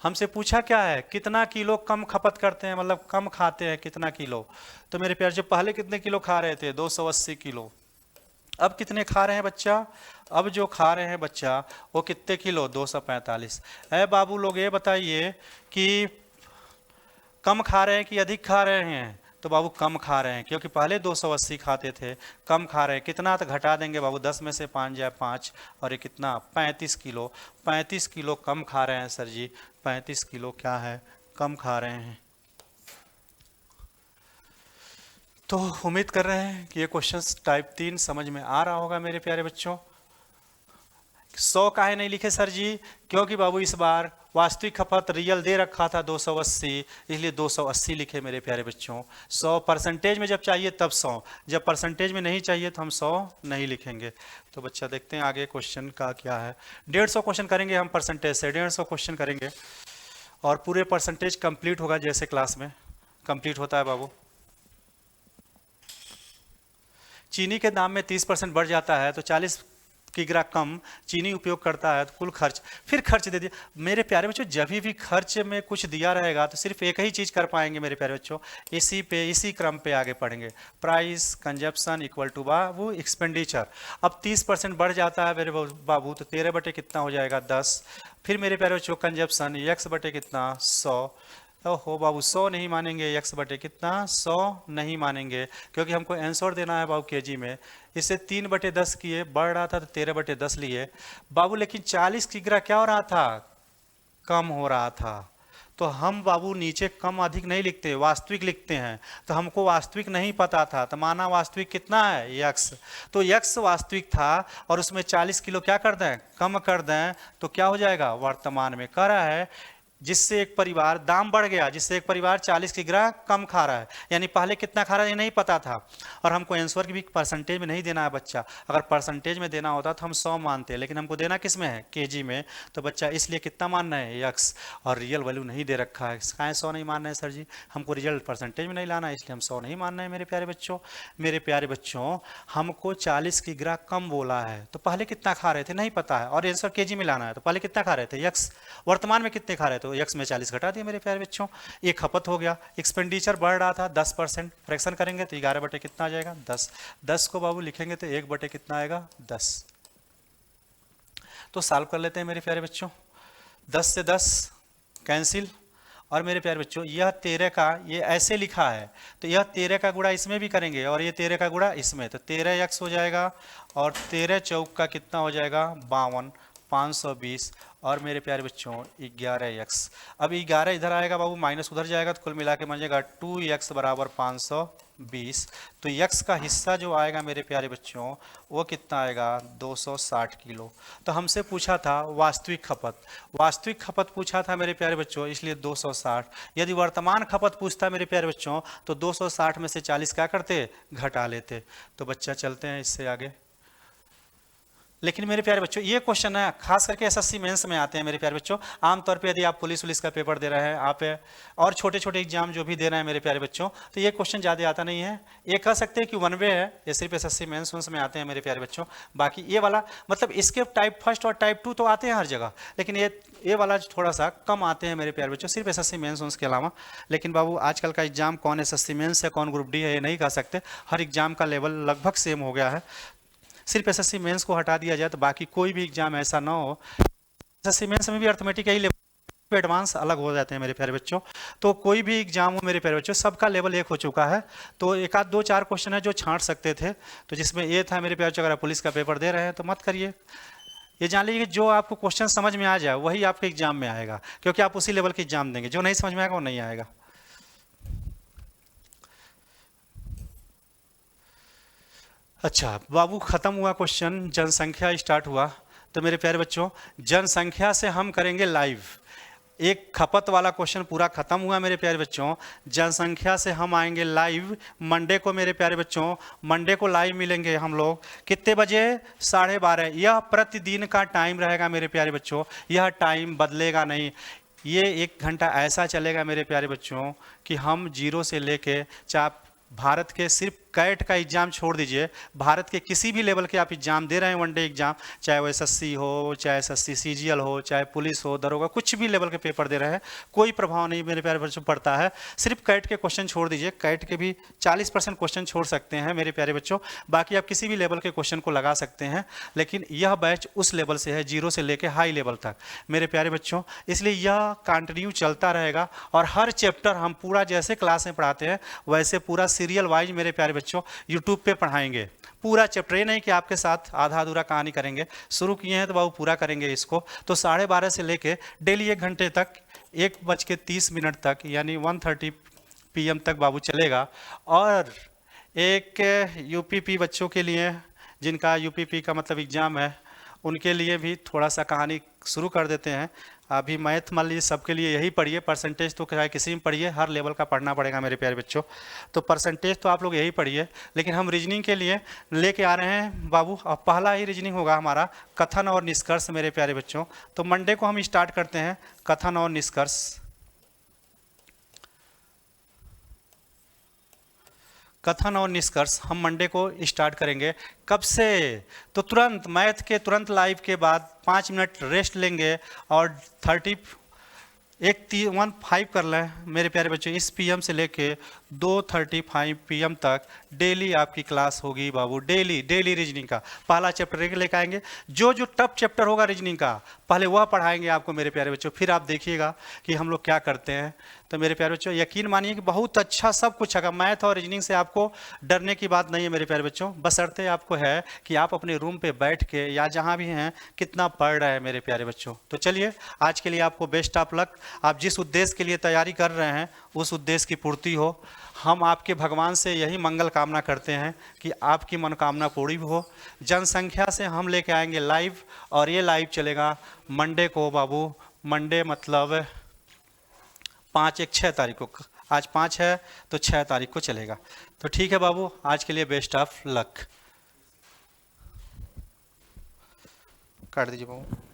हमसे पूछा क्या है कितना किलो कम खपत करते हैं, मतलब कम खाते हैं कितना किलो। तो मेरे प्यारे जो पहले कितने किलो खा रहे थे 280 किलो, अब कितने खा रहे हैं बच्चा, अब जो खा रहे हैं बच्चा वो कितने किलो 245। है बाबू लोग ये बताइए कि कम खा रहे हैं कि अधिक खा रहे हैं, तो बाबू कम खा रहे हैं, क्योंकि पहले 280 खाते थे, कम खा रहे हैं। कितना तो घटा देंगे बाबू, 10 में से 5 जाए 5, और ये कितना 35 किलो, 35 किलो कम खा रहे हैं सर जी, 35 किलो क्या है कम खा रहे हैं। तो उम्मीद कर रहे हैं कि ये क्वेश्चन टाइप 3 समझ में आ रहा होगा मेरे प्यारे बच्चों। 100 काहे नहीं लिखे सर जी, क्योंकि बाबू इस बार वास्तविक खपत रियल दे रखा था 280, इसलिए 280 लिखे मेरे प्यारे बच्चों। 100 परसेंटेज में जब चाहिए तब 100, जब परसेंटेज में नहीं चाहिए तो हम 100 नहीं लिखेंगे। तो बच्चा देखते हैं आगे क्वेश्चन का क्या है। 150 क्वेश्चन करेंगे हम परसेंटेज से, 150 क्वेश्चन करेंगे और पूरे परसेंटेज कंप्लीट होगा जैसे क्लास में कंप्लीट होता है बाबू। चीनी के दाम में 30% बढ़ जाता है तो 40 किग्रा कम चीनी उपयोग करता है तो कुल खर्च, फिर खर्च दे दिया। मेरे प्यारे बच्चों जब भी खर्च में कुछ दिया रहेगा तो सिर्फ एक ही चीज़ कर पाएंगे मेरे प्यारे बच्चों, इसी क्रम पे आगे पढ़ेंगे। प्राइस कंजप्शन इक्वल टू बाबू एक्सपेंडिचर। अब 30% बढ़ जाता है मेरे बाबू तो 13 बटे कितना हो जाएगा 10। फिर मेरे प्यारे बच्चों कंजप्शन x बटे कितना 100। हो बाबू 100 नहीं मानेंगे, x बटे कितना 100 नहीं मानेंगे क्योंकि हमको आंसर देना है बाबू केजी में। इसे 3/10 किए, बढ़ रहा था तो 13/10 लिए बाबू, लेकिन 40 किग्रा क्या हो रहा था कम हो रहा था। तो हम बाबू नीचे कम अधिक नहीं लिखते, वास्तविक लिखते हैं। तो हमको वास्तविक नहीं पता था तो माना वास्तविक कितना है x, तो x वास्तविक था और उसमें 40 किलो क्या कर दें कम कर दें तो क्या हो जाएगा वर्तमान में कर रहा है, जिससे एक परिवार दाम बढ़ गया, जिससे एक परिवार 40 किग्रा कम खा रहा है। यानी पहले कितना खा रहा है ये नहीं पता था और हमको आंसर की भी परसेंटेज में नहीं देना है बच्चा। अगर परसेंटेज में देना होता तो हम 100 मानते, लेकिन हमको देना किस में है केजी में। तो बच्चा इसलिए कितना मानना है x और रियल वैल्यू नहीं दे रखा है। कहाँ 100 नहीं मानना है सर जी, हमको रिजल्ट परसेंटेज में नहीं लाना है इसलिए हम 100 नहीं मानना है मेरे प्यारे बच्चों। मेरे प्यारे बच्चों हमको 40 किग्रा कम बोला है तो पहले कितना खा रहे थे नहीं पता है और आंसर केजी में लाना है तो पहले कितना खा रहे थे x, वर्तमान में कितने खा रहे थे तो x में 40 घटा दिया मेरे प्यारे बच्चों। ये खपत हो गया। एक्सपेंडिचर बढ़ रहा था 10%, फ्रैक्शन करेंगे तो 11 बटे कितना आ जाएगा 10। 10 को बाबू लिखेंगे तो 1 बटे कितना आएगा 10। तो सॉल्व कर लेते हैं मेरे प्यारे बच्चों। 10 से 10 कैंसिल और मेरे प्यारे बच्चों यह 13 का ये ऐसे लिखा है तो यह 13 का गुणा इसमें भी करेंगे और ये 13 का गुणा इसमें तो 13x हो जाएगा और 13 चौक का कितना हो जाएगा 52, 520 और मेरे प्यारे बच्चों 11x। अब 11 इधर आएगा बाबू माइनस उधर जाएगा तो कुल मिला के बन जाएगा 2x बराबर 520। तो x का हिस्सा जो आएगा मेरे प्यारे बच्चों वो कितना आएगा 260 किलो। तो हमसे पूछा था वास्तविक खपत, वास्तविक खपत पूछा था मेरे प्यारे बच्चों इसलिए 260। यदि वर्तमान खपत पूछता मेरे प्यारे बच्चों तो 260 में से 40 क्या करते घटा लेते। तो बच्चा चलते हैं इससे आगे। लेकिन मेरे प्यारे बच्चों ये क्वेश्चन है खास करके एसएससी मेंस में आते हैं मेरे प्यारे बच्चों। आमतौर पे यदि आप पुलिस का पेपर दे रहे हैं आप और छोटे छोटे एग्जाम जो भी दे रहे हैं मेरे प्यारे बच्चों तो ये क्वेश्चन ज़्यादा आता नहीं है। ये कह सकते हैं कि वन वे है, ये सिर्फ एसएससी मेंस में आते हैं मेरे प्यारे बच्चों। बाकी ये वाला मतलब इसके टाइप फर्स्ट और टाइप 2 तो आते हैं हर जगह, लेकिन ये वाला थोड़ा सा कम आते हैं मेरे प्यारे बच्चों सिर्फ एसएससी मेंस के अलावा। लेकिन बाबू आजकल का एग्जाम कौन एसएससी मेंस है कौन ग्रुप डी है ये नहीं कह सकते, हर एग्जाम का लेवल लगभग सेम हो गया है। सिर्फ एसएससी मेंस को हटा दिया जाए तो बाकी कोई भी एग्जाम ऐसा ना हो। एसएससी मेंस में भी अर्थमेटिक यही लेवल एडवांस अलग हो जाते हैं मेरे प्यारे बच्चों। तो कोई भी एग्जाम हो मेरे प्यारे बच्चों सबका लेवल एक हो चुका है। तो एक आध 2-4 क्वेश्चन है जो छांट सकते थे तो जिसमें ये था मेरे प्यारे बच्चों अगर आप पुलिस का पेपर दे रहे हैं तो मत करिए। ये जान लीजिए जो आपको क्वेश्चन समझ में आ जाए वही आपके एग्जाम में आएगा क्योंकि आप उसी लेवल के एग्जाम देंगे, जो नहीं समझ में आएगा वो नहीं आएगा। अच्छा बाबू खत्म हुआ क्वेश्चन, जनसंख्या स्टार्ट हुआ। तो मेरे प्यारे बच्चों जनसंख्या से हम करेंगे लाइव। एक खपत वाला क्वेश्चन पूरा खत्म हुआ मेरे प्यारे बच्चों। जनसंख्या से हम आएंगे लाइव मंडे को मेरे प्यारे बच्चों। मंडे को लाइव मिलेंगे हम लोग कितने बजे 12:30। यह प्रतिदिन का टाइम रहेगा मेरे प्यारे बच्चों, यह टाइम बदलेगा नहीं। ये 1 घंटा ऐसा चलेगा मेरे प्यारे बच्चों कि हम 0 से लेके चाहे भारत के सिर्फ कैट का एग्जाम छोड़ दीजिए, भारत के किसी भी लेवल के आप एग्जाम दे रहे हैं वनडे एग्जाम, चाहे वो एसएससी हो, चाहे एसएससी सीजीएल हो, चाहे पुलिस हो, दरोगा, कुछ भी लेवल के पेपर दे रहे हैं, कोई प्रभाव नहीं मेरे प्यारे बच्चों पड़ता है। सिर्फ कैट के क्वेश्चन छोड़ दीजिए, कैट के भी 40% क्वेश्चन छोड़ सकते हैं मेरे प्यारे बच्चों, बाकी आप किसी भी लेवल के क्वेश्चन को लगा सकते हैं। लेकिन यह बैच उस लेवल से है 0 से लेकर हाई लेवल तक मेरे प्यारे बच्चों, इसलिए यह कंटिन्यू चलता रहेगा। और हर चैप्टर हम पूरा जैसे क्लास में पढ़ाते हैं वैसे पूरा सीरियल वाइज मेरे प्यारे बच्चों यूट्यूब पे पढ़ाएंगे पूरा चैप्टर। ये नहीं कि आपके साथ आधा अधूरा कहानी करेंगे, शुरू किए हैं तो बाबू पूरा करेंगे इसको। तो 12:30 से लेके डेली 1 घंटे तक 1:30 तक यानी 1:30 PM तक बाबू चलेगा। और एक यूपीपी बच्चों के लिए जिनका यूपीपी का मतलब एग्ज़ाम है उनके लिए भी थोड़ा सा कहानी शुरू कर देते हैं। अभी मैथ मान लीजिए सबके लिए यही पढ़िए, परसेंटेज तो चाहे किसी में पढ़िए, हर लेवल का पढ़ना पड़ेगा मेरे प्यारे बच्चों। तो परसेंटेज तो आप लोग यही पढ़िए, लेकिन हम रीजनिंग के लिए लेके आ रहे हैं बाबू। अब पहला ही रीजनिंग होगा हमारा कथन और निष्कर्ष मेरे प्यारे बच्चों। तो मंडे को हम स्टार्ट करते हैं कथन और निष्कर्ष। कथन और निष्कर्ष हम मंडे को स्टार्ट करेंगे। कब से? तो तुरंत मैथ के तुरंत लाइव के बाद 5 मिनट रेस्ट लेंगे और 1:15 कर लें मेरे प्यारे बच्चों। इस पीएम से लेके 2:35 पीएम तक डेली आपकी क्लास होगी बाबू। डेली रीजनिंग का पहला चैप्टर लेकर आएंगे। जो टफ चैप्टर होगा रीजनिंग का पहले वह पढ़ाएंगे आपको मेरे प्यारे बच्चों, फिर आप देखिएगा कि हम लोग क्या करते हैं। तो मेरे प्यारे बच्चों यकीन मानिए कि बहुत अच्छा सब कुछ है। मैथ और रीजनिंग से आपको डरने की बात नहीं है मेरे प्यारे बच्चों, बशर्ते आपको है कि आप अपने रूम पे बैठ के या जहाँ भी हैं कितना पढ़ रहे हैं मेरे प्यारे बच्चों। तो चलिए आज के लिए आपको बेस्ट ऑफ लक। आप जिस उद्देश्य के लिए तैयारी कर रहे हैं उस उद्देश्य की पूर्ति हो। हम आपके भगवान से यही मंगल कामना करते हैं कि आपकी मनोकामना पूरी हो। जनसंख्या से हम लेके आएंगे लाइव, और ये लाइव चलेगा मंडे को बाबू। मंडे मतलब 6 तारीख को। आज 5 है तो 6 तारीख को चलेगा। तो ठीक है बाबू, आज के लिए बेस्ट ऑफ लक। काट दीजिए बाबू।